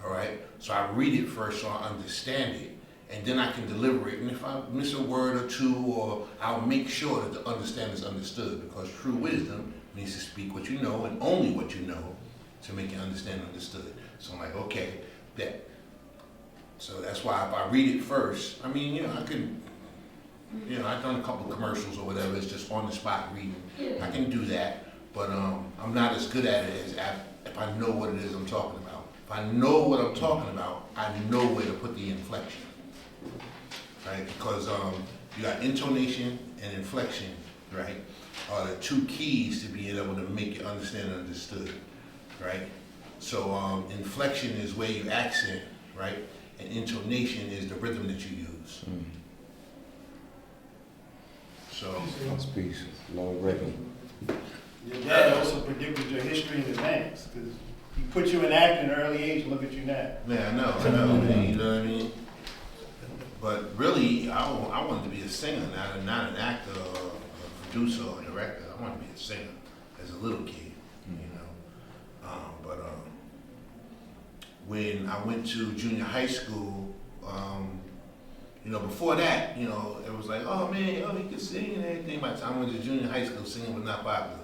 All right, so I read it first so I understand it, and then I can deliver it. And if I miss a word or two, or I'll make sure that the understanding is understood, because true wisdom means to speak what you know and only what you know to make it understand understood. So I'm like, okay, that. So that's why if I read it first, I mean, you know, I can, you know, I've done a couple of commercials or whatever. It's just on the spot reading. I can do that, but I'm not as good at it as if I know what it is I'm talking about. If I know what I'm talking about, I know where to put the inflection, right? Because you got intonation and inflection, right, are the two keys to being able to make your understanding understood, right? So inflection is where you accent, right? And intonation is the rhythm that you use. So.
Speech, Lord Reagan.
Your dad also predicted your history in advance, because he put you in acting at an early age. Look at you now.
Man, I know, man, you know what I mean? But really, I wanted to be a singer, not an actor or a producer or a director. I wanted to be a singer as a little kid, you know. But when I went to junior high school, you know, before that, you know, it was like, oh man, oh, he can sing and everything. By the time I went to junior high school, singing was not popular.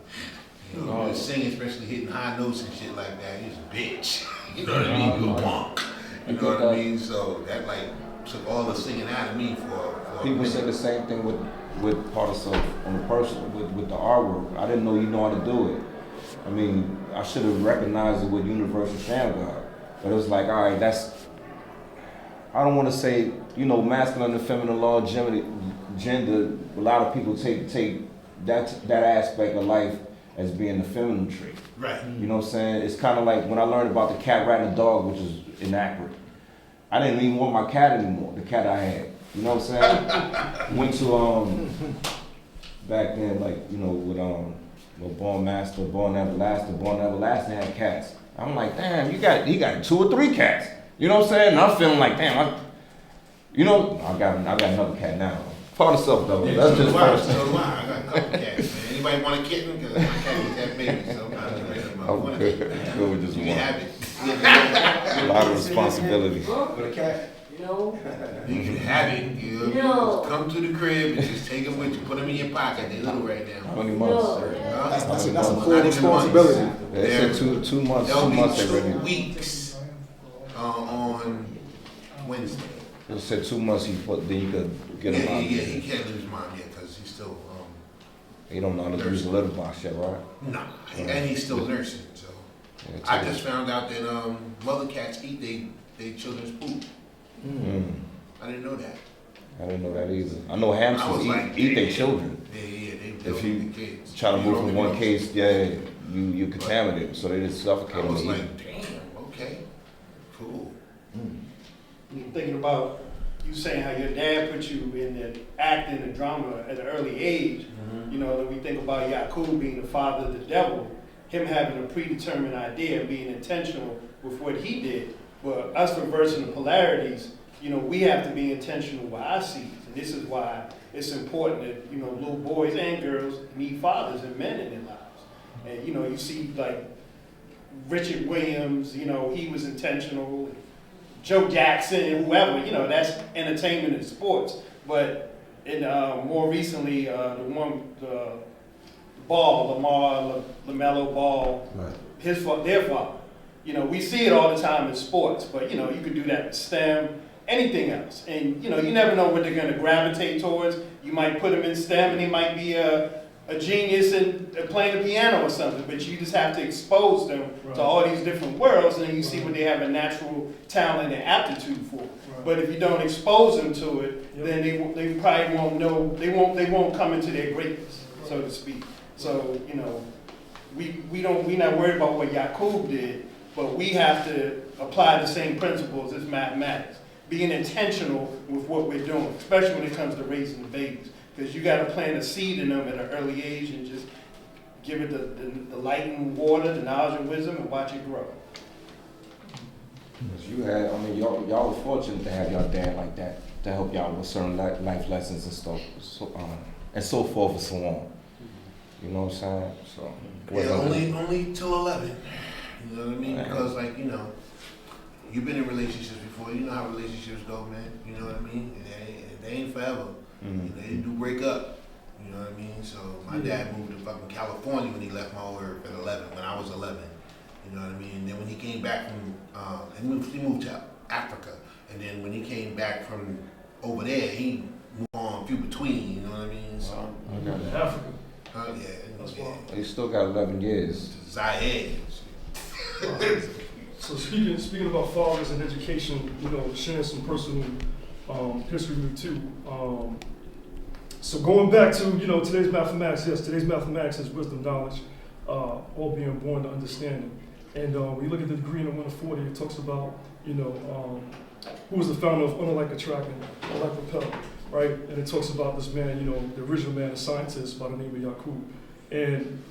You know, he was singing, especially hitting high notes and shit like that. He was a bitch. You know what I mean? You a punk. You know what I mean? So that like took all the singing out of me for
People say the same thing with part of self on the personal, with the artwork. I didn't know you know how to do it. I mean, I should have recognized it with Universal Sham God. But it was like, all right, that's, I don't want to say, you know, masculine and feminine law, gender, a lot of people take that aspect of life as being the feminine trait.
Right.
You know what I'm saying? It's kind of like when I learned about the cat, rat, and dog, which is inaccurate. I didn't even want my cat anymore, the cat I had. You know what I'm saying? Went to, back then, like, you know, with Born Master, Born Everlasting had cats. I'm like, damn, he got 2 or 3 cats. You know what I'm saying? And I'm feeling like, damn, I got another cat now. Part of self though.
Yeah,
That's
so
just
do I.
first.
So do I. I got a couple cats, man. Anybody want a kitten? Because my cat is that baby, so I'm not ready to
I'm good. Good with just
You
one.
can have it.
A lot of responsibility.
With a cat.
You know?
You can have it. You know,
No.
just come to the crib and just take them with you. Put them in your pocket. They're little right now.
20 months.
No.
Huh?
That's a
Not
full
even
responsibility.
months.
They said 2 months.
They'll
2
be
months they
2
ready.
weeks on Wednesday.
They said 2 months. Then you could get him out.
Yeah, he can't lose mom yet because he's still
He don't know how to use a litter box yet, right?
nah, and he's still nursing. So
Yeah,
I just found out that mother cats eat they children's poop. I didn't know that.
I didn't know that either. I know
I
hamsters
was like,
eat their children.
Yeah, they
If
eat
you
the kids.
try to
You
move
don't
from
even
one
know.
case, yeah, you contaminate them, so they just suffocate
I
them
was
and eat
like,
them.
damn, okay, cool.
You're thinking about you saying how your dad put you in the acting and drama at an early age. You know, that we think about Yakub being the father of the devil, him having a predetermined idea and being intentional with what he did. But us reversing the polarities, you know, we have to be intentional with our seeds. And this is why it's important that, you know, little boys and girls need fathers and men in their lives. And, you know, you see like Richard Williams, you know, he was intentional. Joe Jackson, whoever, you know, that's entertainment and sports. But in more recently, the Ball, LaMelo Ball,
Right.
their father. You know, we see it all the time in sports, but you know, you could do that in STEM, anything else. And you know, you never know what they're gonna gravitate towards. You might put them in STEM and he might be a genius in playing the piano or something, but you just have to expose them to all these different worlds, and then you see what they have a natural talent and aptitude for. But if you don't expose them to it, then they probably won't know, they won't come into their greatness, so to speak. So, you know, we're not worried about what Yakub did, but we have to apply the same principles as mathematics. Being intentional with what we're doing, especially when it comes to raising the babies. Because you got to plant a seed in them at an early age and just give it the light and water, the knowledge and wisdom, and watch it grow.
You had, I mean, y'all were fortunate to have your dad like that to help y'all with certain life lessons and stuff, and so forth and so on. You know what I'm saying? So
Yeah, only till 11. You know what I mean? Because like, you know, you've been in relationships before. You know how relationships go, man. You know what I mean? They ain't forever. They do break up. You know what I mean? So my dad moved to fucking California when he left my earth at 11, when I was 11. You know what I mean? And then when he came back from, he moved to Africa. And then when he came back from over there, he moved on few between. You know what I mean? So
Africa.
yeah.
He still got 11 years.
Zaire.
So speaking about fathers and education, you know, sharing some personal history with you too. So going back to, you know, today's mathematics, yes, today's mathematics is wisdom, knowledge, all being born to understanding. And when you look at the degree in the 140, it talks about, you know, who was the founder of unlike attracting, unlike repel, right? And it talks about this man, you know, the original man, a scientist by the name of Yakub. And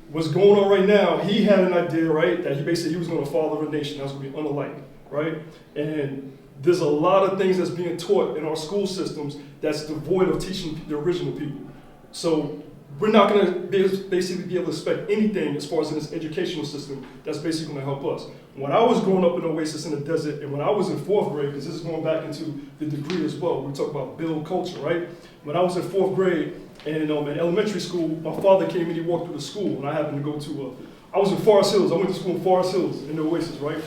what's going on right now, he had an idea, right, that he was going to father a nation that was going to be unlike, right? And there's a lot of things that's being taught in our school systems that's devoid of teaching the original people. So we're not going to basically be able to expect anything as far as in this educational system that's basically going to help us. When I was growing up in Oasis in the desert, and when I was in 4th grade, because this is going back into the degree as well, we talk about build culture, right? When I was in 4th grade, and in elementary school, my father came and he walked through the school, and I happened to go to I was in Forest Hills. I went to school in Forest Hills in the Oasis, right?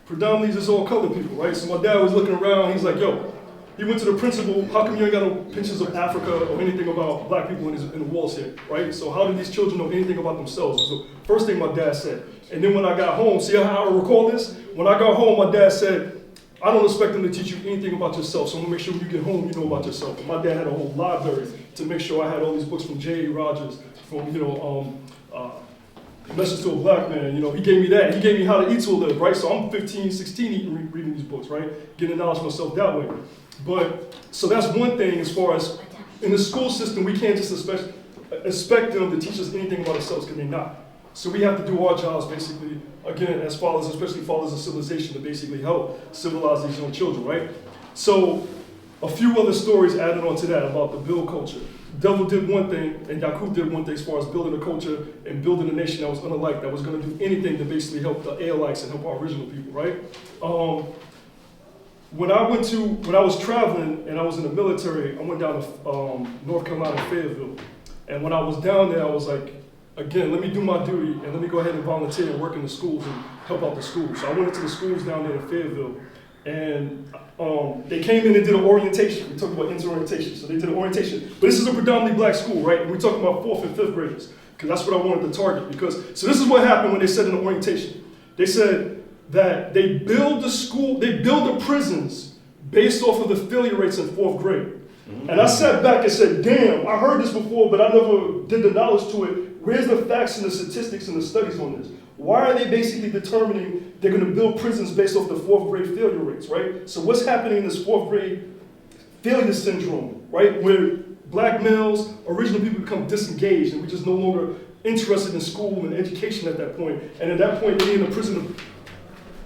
Predominantly just all colored people, right? So my dad was looking around, he's like, yo, he went to the principal, how come you ain't got no pictures of Africa or anything about black people in the walls here, right? So how do these children know anything about themselves? So first thing my dad said. And then when I got home, see how I recall this? When I got home, my dad said, I don't expect them to teach you anything about yourself, so I'm gonna make sure when you get home, you know about yourself. And my dad had a whole library to make sure I had all these books from J.A. Rogers, from, you know, Message to a Black Man, you know, he gave me that. He gave me How to Eat to Live, right? So I'm 15, 16 reading these books, right? Getting knowledge myself that way. But, so that's one thing as far as, in the school system, we can't just expect them to teach us anything about ourselves, because they're not. So we have to do our jobs, basically, again, as fathers, especially fathers of civilization, to basically help civilize these young children, right? So, a few other stories added on to that about the build culture. Devil did one thing, and Yakub did one thing as far as building a culture and building a nation that was unlike, that was going to do anything to basically help the Aelites and help our original people, right? When I was traveling and I was in the military, I went down to North Carolina, Fayetteville. And when I was down there, I was like, again, let me do my duty and let me go ahead and volunteer and work in the schools and help out the schools. So I went into the schools down there in Fayetteville, and they came in and did an orientation. We talked about inter-orientation. So they did an orientation. But this is a predominantly black school, right? And we're talking about 4th and 5th graders, because that's what I wanted to target. So this is what happened when they said in the orientation. They said that they build the prisons based off of the failure rates in 4th grade. And I sat back and said, damn, I heard this before, but I never did the knowledge to it. Where's the facts and the statistics and the studies on this? Why are they basically determining they're going to build prisons based off the 4th grade failure rates, right? So what's happening in this 4th grade failure syndrome, right? Where black males, original people become disengaged, and we're just no longer interested in school and education at that point. And at that point, they're in the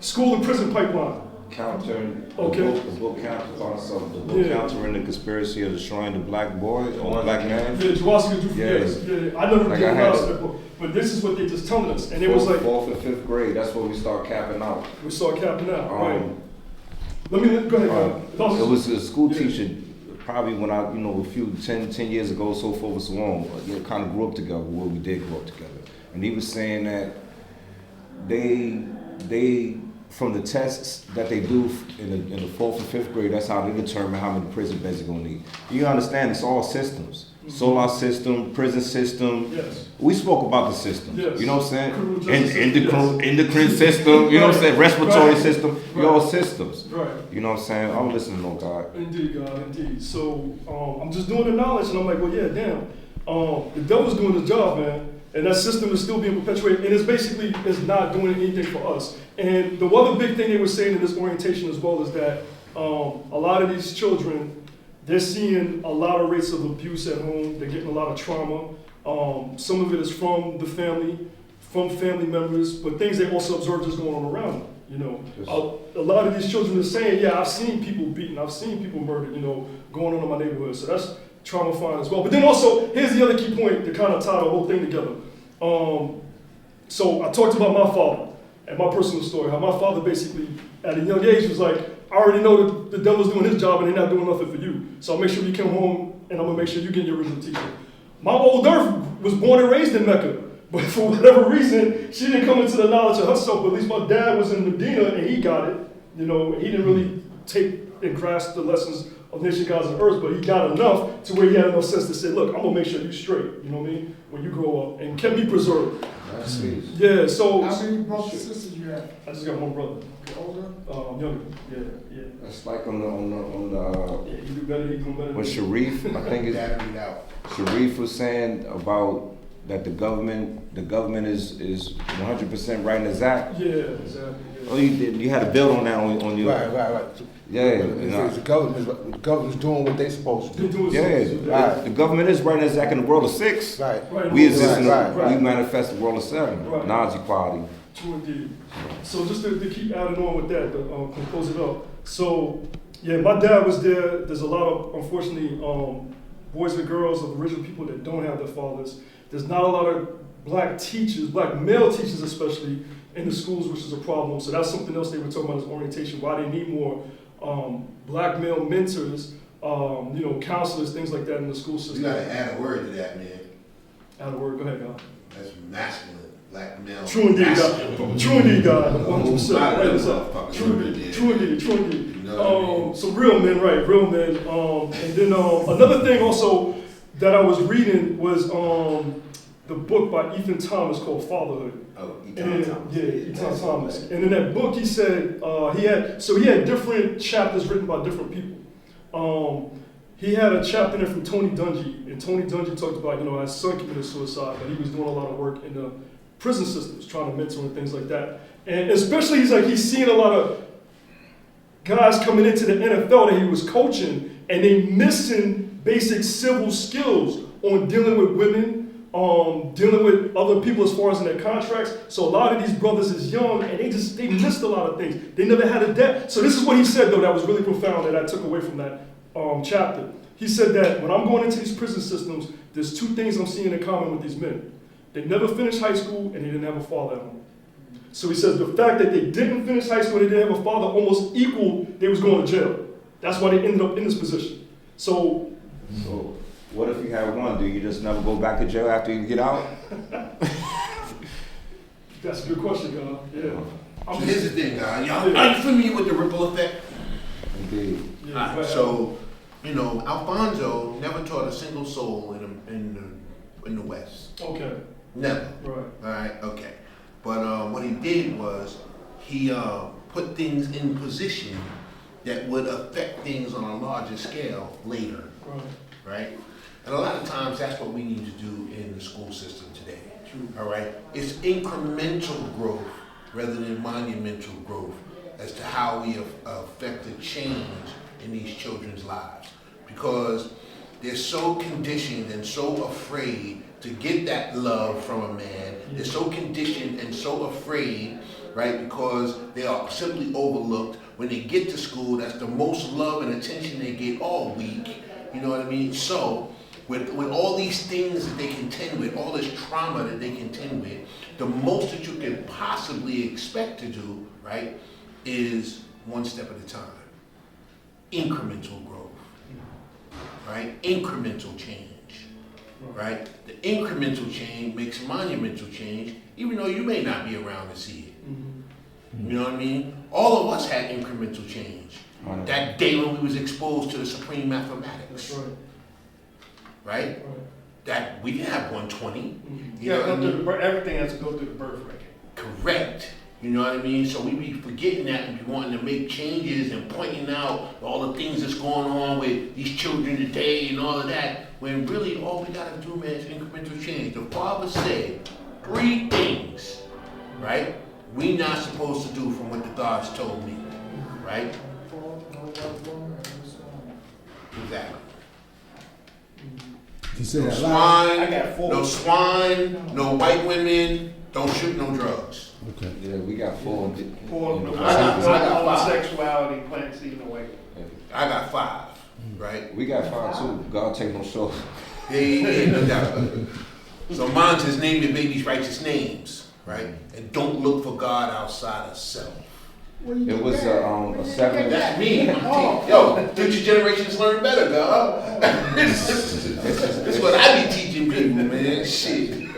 school and prison pipeline.
Countering,
Okay.
the book Countering the Conspiracy of Destroying the Black Boy or Black Man.
Yeah, Jawaski Jufu,
Yeah.
yes. Yeah, I never
Like
did
I had
that book. But this is what they just telling us. And it was like,
fourth and fifth grade, that's where we start capping out.
we saw capping out, right?
Um,
Go ahead,
it was a school
Yeah.
teacher, probably when I, a few, 10 years ago, so forth and so on, kind of grew up together, where we did grow up together. And he was saying that they from the tests that they do in the fourth and fifth grade, that's how they determine how many prison beds you're gonna need. You understand, it's all systems. Solar system, prison system.
Yes.
We spoke about the systems.
Yes.
You know what I'm saying?
Criminal justice
Endocrine system, you know what I'm saying? Respiratory
Right.
system, we all systems.
Right.
You know what I'm saying? I'm listening to God.
Indeed, God, indeed. So I'm just doing the knowledge, and I'm like, well, yeah, damn. The devil's doing his job, man, and that system is still being perpetuated, and it's basically is not doing anything for us. And the other big thing they were saying in this orientation as well is that a lot of these children, they're seeing a lot of rates of abuse at home. They're getting a lot of trauma. Some of it is from the family, from family members, but things they also observe just going on around them. You know, a lot of these children are saying, yeah, I've seen people beaten, I've seen people murdered, going on in my neighborhood. So that's traumafying as well. But then also, here's the other key point to kind of tie the whole thing together. So I talked about my father and my personal story, how my father basically, at a young age, was like, I already know that the devil's doing his job and they're not doing nothing for you. So I'll make sure you come home and I'm gonna make sure you get your original teacher. My old earth was born and raised in Mecca, but for whatever reason, she didn't come into the knowledge of herself. But at least my dad was in Medina and he got it. He didn't really take and grasp the lessons of nation gods and earth, but he got enough to where he had enough sense to say, look, I'm gonna make sure you straight, you know what I mean, when you grow up, and kept me preserved.
That's sweet.
Yeah, so
How many brothers and sisters you have?
I just got one brother.
Older?
Younger. Yeah.
That's like on the
Yeah, he do better, he do better.
when Sharif, I think it's
Battered out.
Sharif was saying about that the government is 100% writing the Zach.
Yeah, exactly. Yeah.
Oh, you had to build on that on your.
Right.
Yeah,
It's the government's doing what they supposed to
They
do.
do it
yeah.
Right.
The government is writing the Zach in the world of 6.
Right.
Right.
We exist in the,
Right.
we manifest the world of 7.
Right.
Knowledge equality.
True indeed. So just to keep adding on with that, to close it up. So, yeah, my dad was there. There's a lot of, unfortunately, boys and girls of original people that don't have their fathers. There's not a lot of black teachers, black male teachers especially, in the schools, which is a problem. So that's something else they were talking about is orientation, why they need more black male mentors, counselors, things like that in the school
You
system.
gotta add a word to that, man.
Add a word, go ahead, God.
That's masculine, black male.
True indeed,
masculine.
God. True indeed, God.
A whole
100%.
lot of
Right,
them
that's up.
motherfuckers
True
over
indeed,
there.
true indeed, true indeed.
You know what I mean?
So real men, right, real men. And then another thing also that I was reading was the book by Ethan Thomas called Fatherhood.
Oh,
And,
Thomas.
yeah, Ethan Thomas. And in that book, he said he had different chapters written by different people. He had a chapter in there from Tony Dungy, and Tony Dungy talked about his son committed suicide, but he was doing a lot of work in the prison systems, trying to mentor and things like that. And especially he's seeing a lot of guys coming into the NFL that he was coaching, and they missing basic civil skills on dealing with women. Dealing with other people as far as in their contracts. So a lot of these brothers is young and they missed a lot of things. They never had a debt. So this is what he said though that was really profound that I took away from that chapter. He said that when I'm going into these prison systems, there's 2 things I'm seeing in common with these men. They never finished high school and they didn't have a father at home. So he says the fact that they didn't finish high school and they didn't have a father almost equaled they was going to jail. That's why they ended up in this position. So
What if you have one? Do you just never go back to jail after you get out?
that's a good question, God. Yeah.
So here's the thing, guys. Y'all are you familiar with the ripple effect?
Indeed.
Yeah,
Alright, so, Alfonso never taught a single soul in the West.
Okay.
Never.
Right.
Alright, okay. But what he did was he put things in position that would affect things on a larger scale later. Right? And a lot of times that's what we need to do in the school system today. All right? It's incremental growth rather than monumental growth as to how we affect the change in these children's lives. Because they're so conditioned and so afraid to get that love from a man. They're so conditioned and so afraid, right? Because they are simply overlooked. When they get to school, that's the most love and attention they get all week. You know what I mean? So, with all these things that they contend with, all this trauma that they contend with, the most that you can possibly expect to do, right, is one step at a time. Incremental growth, right? Incremental change, right? The incremental change makes monumental change, even though you may not be around to see it. You know what I mean? All of us had incremental change. That day when we was exposed to the supreme mathematics.
That's right.
Right? That we didn't have 120.
You gotta go through everything has to go through the birth record.
Correct. You know what I mean? So we be forgetting that and be wanting to make changes and pointing out all the things that's going on with these children today and all of that, when really all we gotta do, man, is incremental change. The Father said 3 things, right? We not supposed to do from what the God's told me, right? Exactly.
You say
No
that loud.
I got 4.
no swine, no white women, don't shoot no drugs.
Okay.
Yeah, we got 4.
For
You know,
I got five.
homosexuality, plant seed away.
I got 5, right?
We got 5 too. God take no short.
Ain't no doubt. So mine says name your babies righteous names, right? And don't look for God outside of self.
It was a 7.
That's me. Yo, future generations learn better, dog. This is what I be teaching people, man. Shit.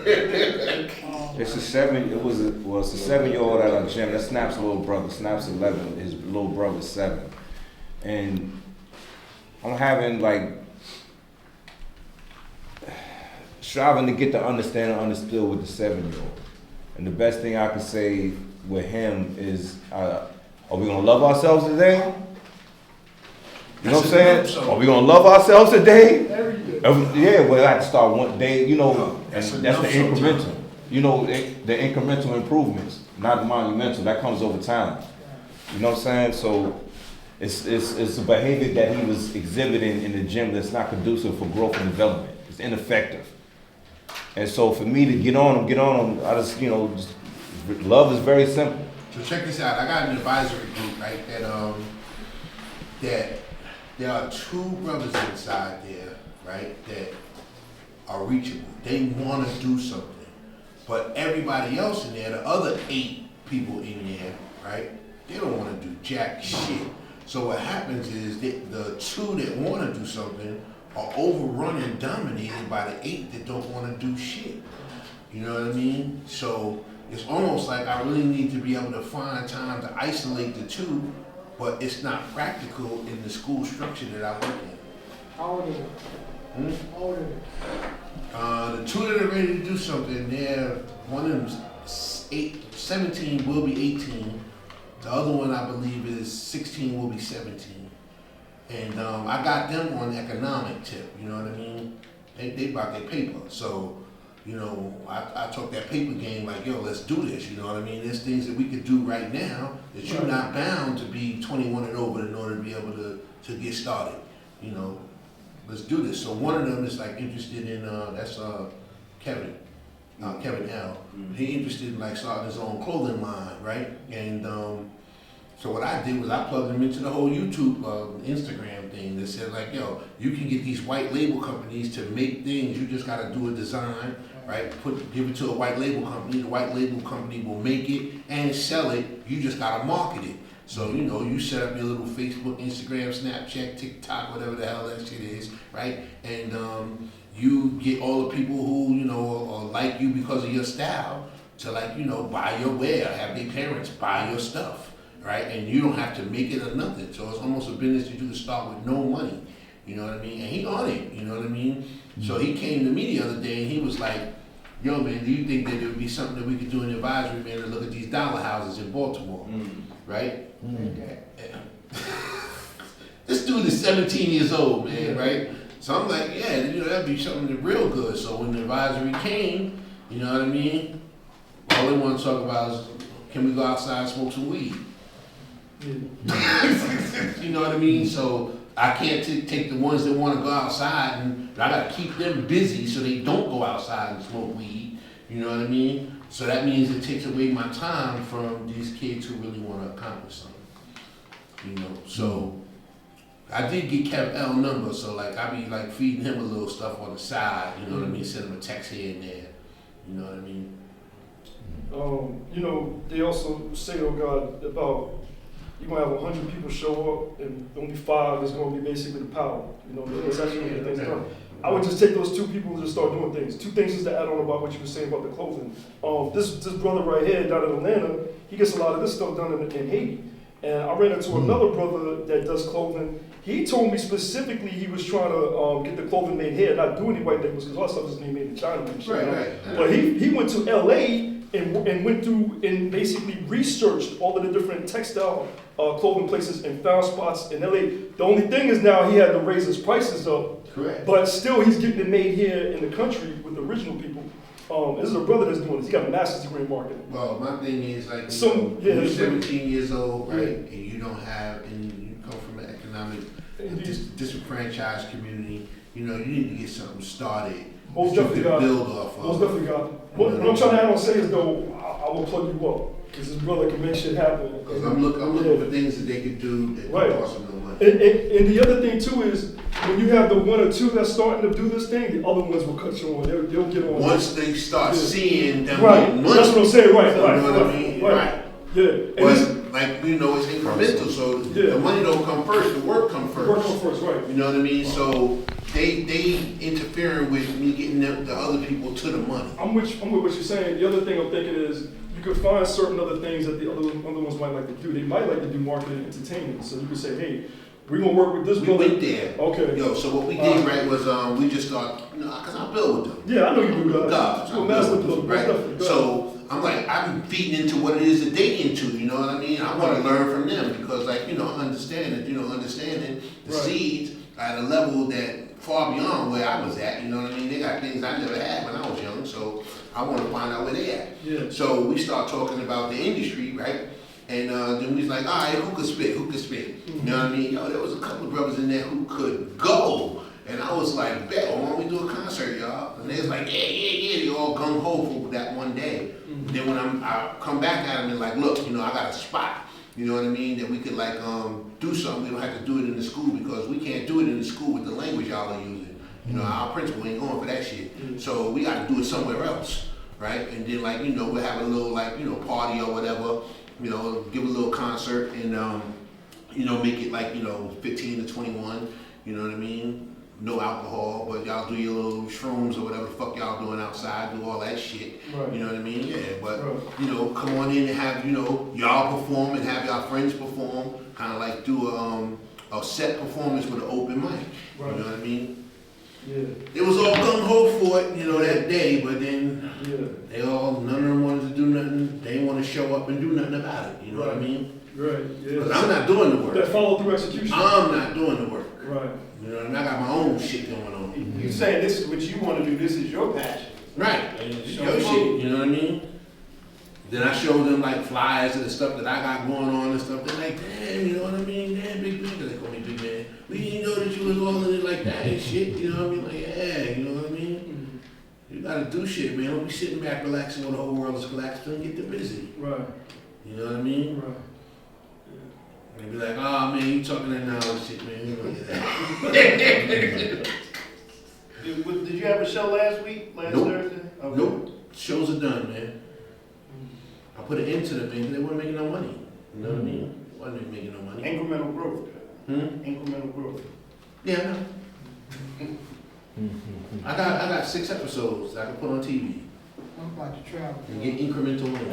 It's a 7. It was a 7-year-old at our gym. That's Snap's little brother. Snap's 11. His little brother's 7. And I'm having striving to get the understanding understood with the 7-year-old. And the best thing I can say with him is, are we gonna love ourselves today? You know what I'm saying? Are we gonna love ourselves today? Yeah, well, I have to start one day, you know, and that's the incremental. You know, the incremental improvements, not monumental. That comes over time. You know what I'm saying? So it's a behavior that he was exhibiting in the gym that's not conducive for growth and development. It's ineffective. And so for me to get on him, I just, love is very simple.
So check this out. I got an advisory group, right? That there are 2 brothers inside there, right? That are reachable. They want to do something, but everybody else in there, the other 8 people in there, right? They don't want to do jack shit. So what happens is that the 2 that want to do something are overrun and dominated by the 8 that don't want to do shit. You know what I mean? So it's almost like I really need to be able to find time to isolate the 2, but it's not practical in the school structure that I work in.
How old is it? How old is it?
The 2 that are ready to do something, one of them's 17, will be 18. The other one, I believe, is 16, will be 17. And I got them on economic tip, you know what I mean? They bought their paper. So, I talk that paper game like, yo, let's do this, you know what I mean? There's things that we could do right now that you're not bound to be 21 and over in order to be able to get started, Let's do this. So one of them is interested in, that's Kevin L. Mm-hmm. He interested in starting his own clothing line, right? And so what I did was I plugged him into the whole YouTube, Instagram thing that said yo, you can get these white label companies to make things. You just got to do a design, right? Give it to a white label company. The white label company will make it and sell it. You just got to market it. So, you set up your little Facebook, Instagram, Snapchat, TikTok, whatever the hell that shit is, right? And you get all the people who, like you because of your style to buy your wear, have their parents buy your stuff. Right, and you don't have to make it or nothing. So it's almost a business that you can start with no money. You know what I mean? And he on it. You know what I mean? Mm-hmm. So he came to me the other day and he was like, "Yo, man, do you think that there would be something that we could do in the advisory, man, to look at these dollar houses in Baltimore?" Right? This dude is 17 years old, man. Right? So I'm like, yeah, that'd be something real good. So when the advisory came, you know what I mean? All they want to talk about is, can we go outside and smoke some weed? You know what I mean? So I can't take the ones that want to go outside, and I got to keep them busy so they don't go outside and smoke weed. You know what I mean? So that means it takes away my time from these kids who really want to accomplish something. You know, so I did get Kev L number, so like I be like feeding him a little stuff on the side. You know what I mean? Send him a text here and there. You know what I mean?
You know, they also say, oh God, about you're gonna have 100 people show up and only 5 is gonna be basically the power. You know, that's actually the things done. I would just take those 2 people and just start doing things. 2 things just to add on about what you were saying about the clothing. This brother right here down in Atlanta, he gets a lot of this stuff done in Haiti. And I ran into another brother that does clothing. He told me specifically he was trying to get the clothing made here, not do any white labels, because a lot of stuff is being made in China and shit.
Right.
But he went to LA and went through and basically researched all of the different textile clothing places and found spots in LA. The only thing is now he had to raise his prices up.
Correct.
But still he's getting it made here in the country with the original people. This is a brother that's doing this. He got a master's degree in marketing.
Well, my thing is like,
So,
you know,
yeah,
you're
that's
17 years old, right,
Yeah.
and you don't have, and you come from an economic disenfranchised community. You know, you need to get something started.
Most
that you
definitely
can
got it.
build off of.
Most definitely got it. What I'm trying to add on say is though, I will plug you up. Because this brother can make shit happen.
Because I'm looking for things that they could do that
Right.
don't cost them no money.
And the other thing too is, when you have the 1 or 2 that's starting to do this thing, the other ones will cut you on. They'll get on.
Once they start
Yeah.
seeing them
Right,
getting money,
that's what I'm saying, right,
you
right,
know what
right,
I mean?
right. Yeah. And this,
But like, you know, it's incremental, so
Yeah.
the money don't come first, the work come first.
work on first, right.
You know what I mean? So they interfering with me getting the other people to the money.
I'm with what you're saying. The other thing I'm thinking is, you could find certain other things that the other ones might like to do. They might like to do marketing and entertainment. So you could say, hey, we're gonna work with this
We
brother.
went there.
Okay.
Yo, so what we did, right, was we just started, you know, because I build with them.
Yeah, I know you do that.
God,
You're a master builder,
right?
definitely.
So I'm like, I'm feeding into what it is that they into, you know what I mean? I want to learn from them because, like, you know, understanding the
Right.
seeds at a level that far beyond where I was at, you know what I mean? They got things I never had when I was young, so I want to find out where they at.
Yeah.
So we start talking about the industry, right? And then we was like, all right, who could spit? You know what I mean? Yo, there was a couple of brothers in there who could go. And I was like, bet, why don't we do a concert, y'all? And they was like, yeah. They all gung-ho for that one day. Then when I come back at them and like, look, you know, I got a spot. You know what I mean? That we could like do something. We don't have to do it in the school because we can't do it in the school with the language y'all are using. You know, our principal ain't going for that shit. So we got to do it somewhere else, right? And then like, you know, we'll have a little like, you know, party or whatever. You know, give a little concert and, you know, make it like, you know, 15 to 21, you know what I mean? No alcohol, but y'all do your little shrooms or whatever the fuck y'all doing outside, do all that shit,
Right.
you know what I mean? Yeah, but,
Right.
you know, come on in and have, you know, y'all perform and have y'all friends perform, kind of like do a set performance with an open mic,
Right.
you know what I mean?
Yeah.
It was all gung-ho for it, you know, that day, but then
Yeah.
none of them wanted to do nothing. They didn't want to show up and do nothing about it, you know what I mean?
Right. Yeah.
'Cause I'm not doing the
That
work.
follow through execution.
I'm not doing the work.
Right.
You know what I mean? I got my own shit going on.
You saying this is what you want to do, this is your passion.
Right. It's your shit, you know what I mean? Then I showed them like flyers and the stuff that I got going on and stuff. They're like, damn, you know what I mean? Damn, big man. They call me big man. We didn't know that you was all in it like that and shit. You know what I mean? Like, yeah, you know what I mean? You gotta do shit, man. Don't be sitting back relaxing when the whole world is relaxing. Get busy.
Right.
You know what I mean?
Right.
And be like, oh man, you talking that knowledge shit, man. You don't get that.
Did you have a show last week, last
Nope.
Thursday? Okay.
Nope. Shows are done, man. I put it into them, man, 'cause they weren't making no money. You know what I mean? They wasn't making no money.
Incremental growth.
Hmm?
Incremental growth.
Yeah, I know. I got 6 episodes that I can put on TV
I'm about to travel.
and get incremental money.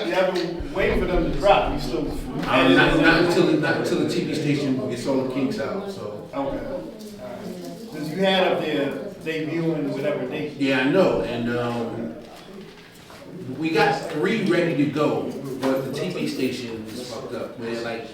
You haven't waited for them to drop, you still.
Not until the TV station gets all the kinks out. So
Okay. Because you had up there debuting whatever they.
yeah, I know. And we got 3 ready to go, but the TV station is fucked up. Man, like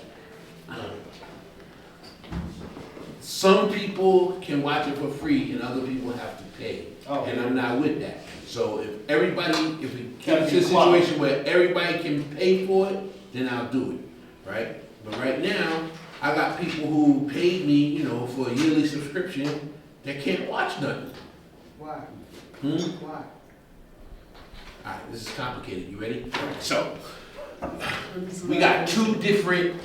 some people can watch it for free and other people have to pay.
Oh.
And I'm not with that. So if we
Gotta
get
be
to a situation where everybody can pay for it, then I'll do it, right? But right now, I got people who paid me, you know, for a yearly subscription that can't watch nothing.
Why? Why?
Alright, this is complicated. You ready? So, we got two different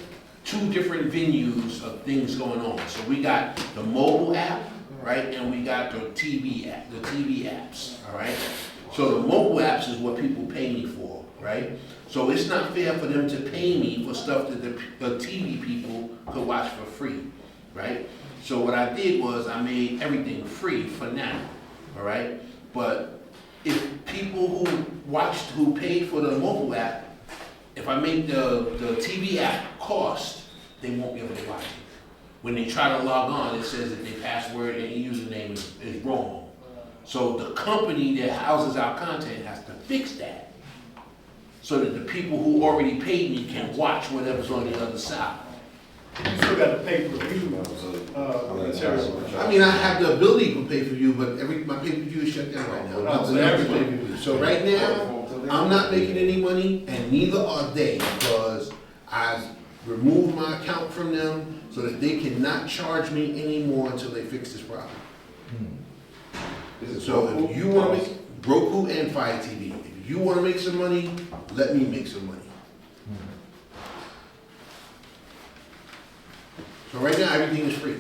venues of things going on. So we got the mobile app, right, and we got the TV apps, all right. So the mobile apps is what people pay me for, right. So it's not fair for them to pay me for stuff that the TV people could watch for free, right. So what I did was I made everything free for now, all right. But if people who paid for the mobile app, if I make the TV app cost, they won't be able to watch it. When they try to log on, it says that their password and username is wrong. So the company that houses our content has to fix that so that the people who already paid me can watch whatever's on the other side.
You still got to pay per view material.
I mean, I have the ability to pay for you, but my pay-per-view is shut down right now.
Oh, so everybody-
So right now, I'm not making any money, and neither are they, because I removed my account from them so that they cannot charge me anymore until they fix this problem. So if you want to make Roku and Fire TV, if you want to make some money, let me make some money. So right now, everything is free.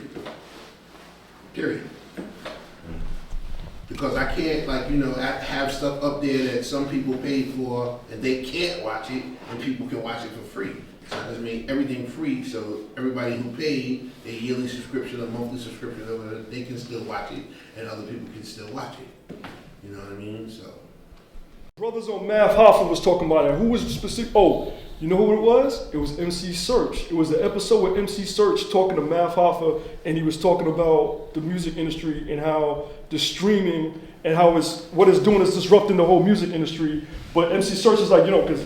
Period. Because I can't, have stuff up there that some people paid for and they can't watch it, and people can watch it for free. So I just made everything free, so everybody who paid a yearly subscription, a monthly subscription, or whatever, they can still watch it, and other people can still watch it. You know what I mean? So.
Brothers on Math Hoffa was talking about it. Who was specific? Oh, you know who it was? It was MC Search. It was the episode with MC Search talking to Math Hoffa, and he was talking about the music industry and how the streaming and how what it's doing is disrupting the whole music industry. But MC Search is like, because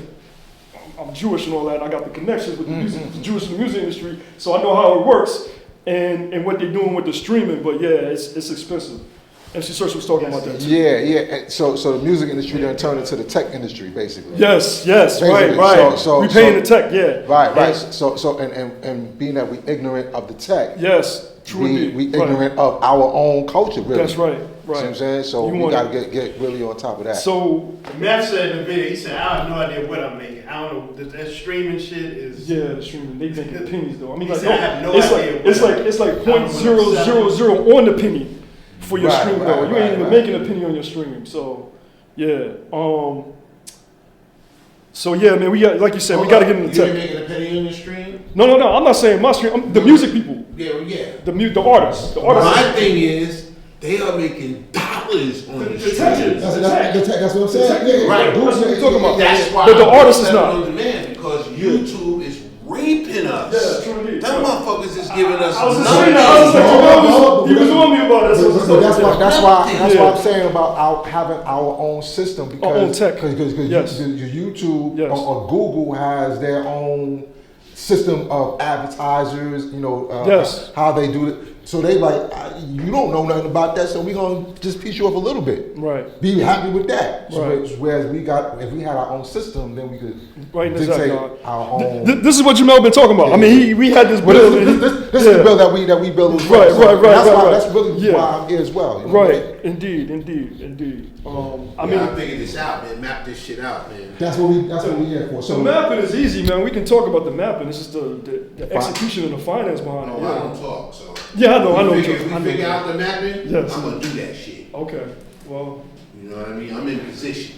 I'm Jewish and all that, and I got the connections with the Jewish and the music industry, so I know how it works and what they're doing with the streaming. But yeah, it's expensive. MC Search was talking about that too.
Yeah. So the music industry then turned into the tech industry, basically.
Yes,
basically.
right.
So
we paying the tech, yeah.
Right. So and being that we ignorant of the tech.
Yes, true indeed.
We ignorant of our own culture, really.
That's right.
See what I'm saying? So we got to get really on top of that.
So Matt said in the video, he said, I have no idea what I'm making. I don't know, that streaming shit is...
Yeah, the streaming, they making pennies though. I mean,
he said, I have no idea
it's like 0.000 on the penny for your stream though. You ain't even making a penny on your stream. So, yeah. So yeah, man, we got, like you said, we got to get in the tech.
You ain't making a penny on your stream?
No, I'm not saying my stream. The music people.
Yeah.
The artists.
My thing is, they are making dollars on the stream.
That's what I'm saying.
Right.
That's what we're talking about.
That's why
but the artist is not.
On demand, because YouTube is raping us.
Yeah, true indeed.
Them motherfuckers is giving us
I was just
nothing.
saying that. He was on me about that.
But that's why I'm saying about having our own system, because
our own tech.
Because
Yes.
YouTube
Yes.
or Google has their own system of advertisers.
Yes.
How they do it. So they like, you don't know nothing about that, so we're gonna just piece you up a little bit.
Right.
Be happy with that.
Right.
Whereas if we had our own system, then we could
Right,
dictate
exactly.
our own.
This is what Jamel been talking about. I mean, we had this
Well,
bill.
this is the bill that we build as well.
Right.
That's really why I'm here as well.
Right. Indeed. I
figured this out, man. Map this shit out, man.
That's what we here for.
So mapping is easy, man. We can talk about the mapping. It's just the execution and the finance behind it.
I don't talk, so.
Yeah, I know.
If we figure out the mapping,
Yes.
I'm gonna do that shit.
Okay. Well.
You know what I mean? I'm in position.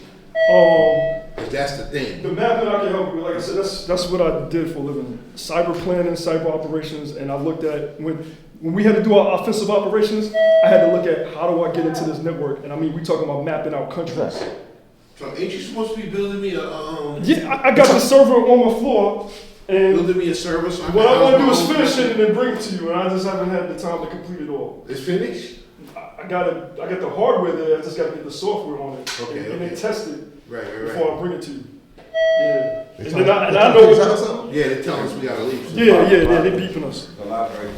'Cause that's the thing.
The mapping I can help you with. Like I said, that's what I did for a living. Cyber planning, cyber operations, and I looked at when we had to do our offensive operations. I had to look at how do I get into this network, and I mean we talking about mapping out countries.
So ain't you supposed to be building me a
Yeah, I got the server on my floor. And
building me a server? So
what I want to do is finish it and then bring it to you, and I just haven't had the time to complete it all.
It's finished?
I got the hardware there. I just got to get the software on it,
Okay,
and they test it
right.
before I bring it to you. Yeah, and I know.
Yeah, they tell us we gotta leave.
Yeah, they beeping us.
The library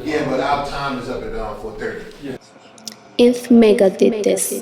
Yeah, but our time is up at 4:30.
Yeah.
If Mecca did this.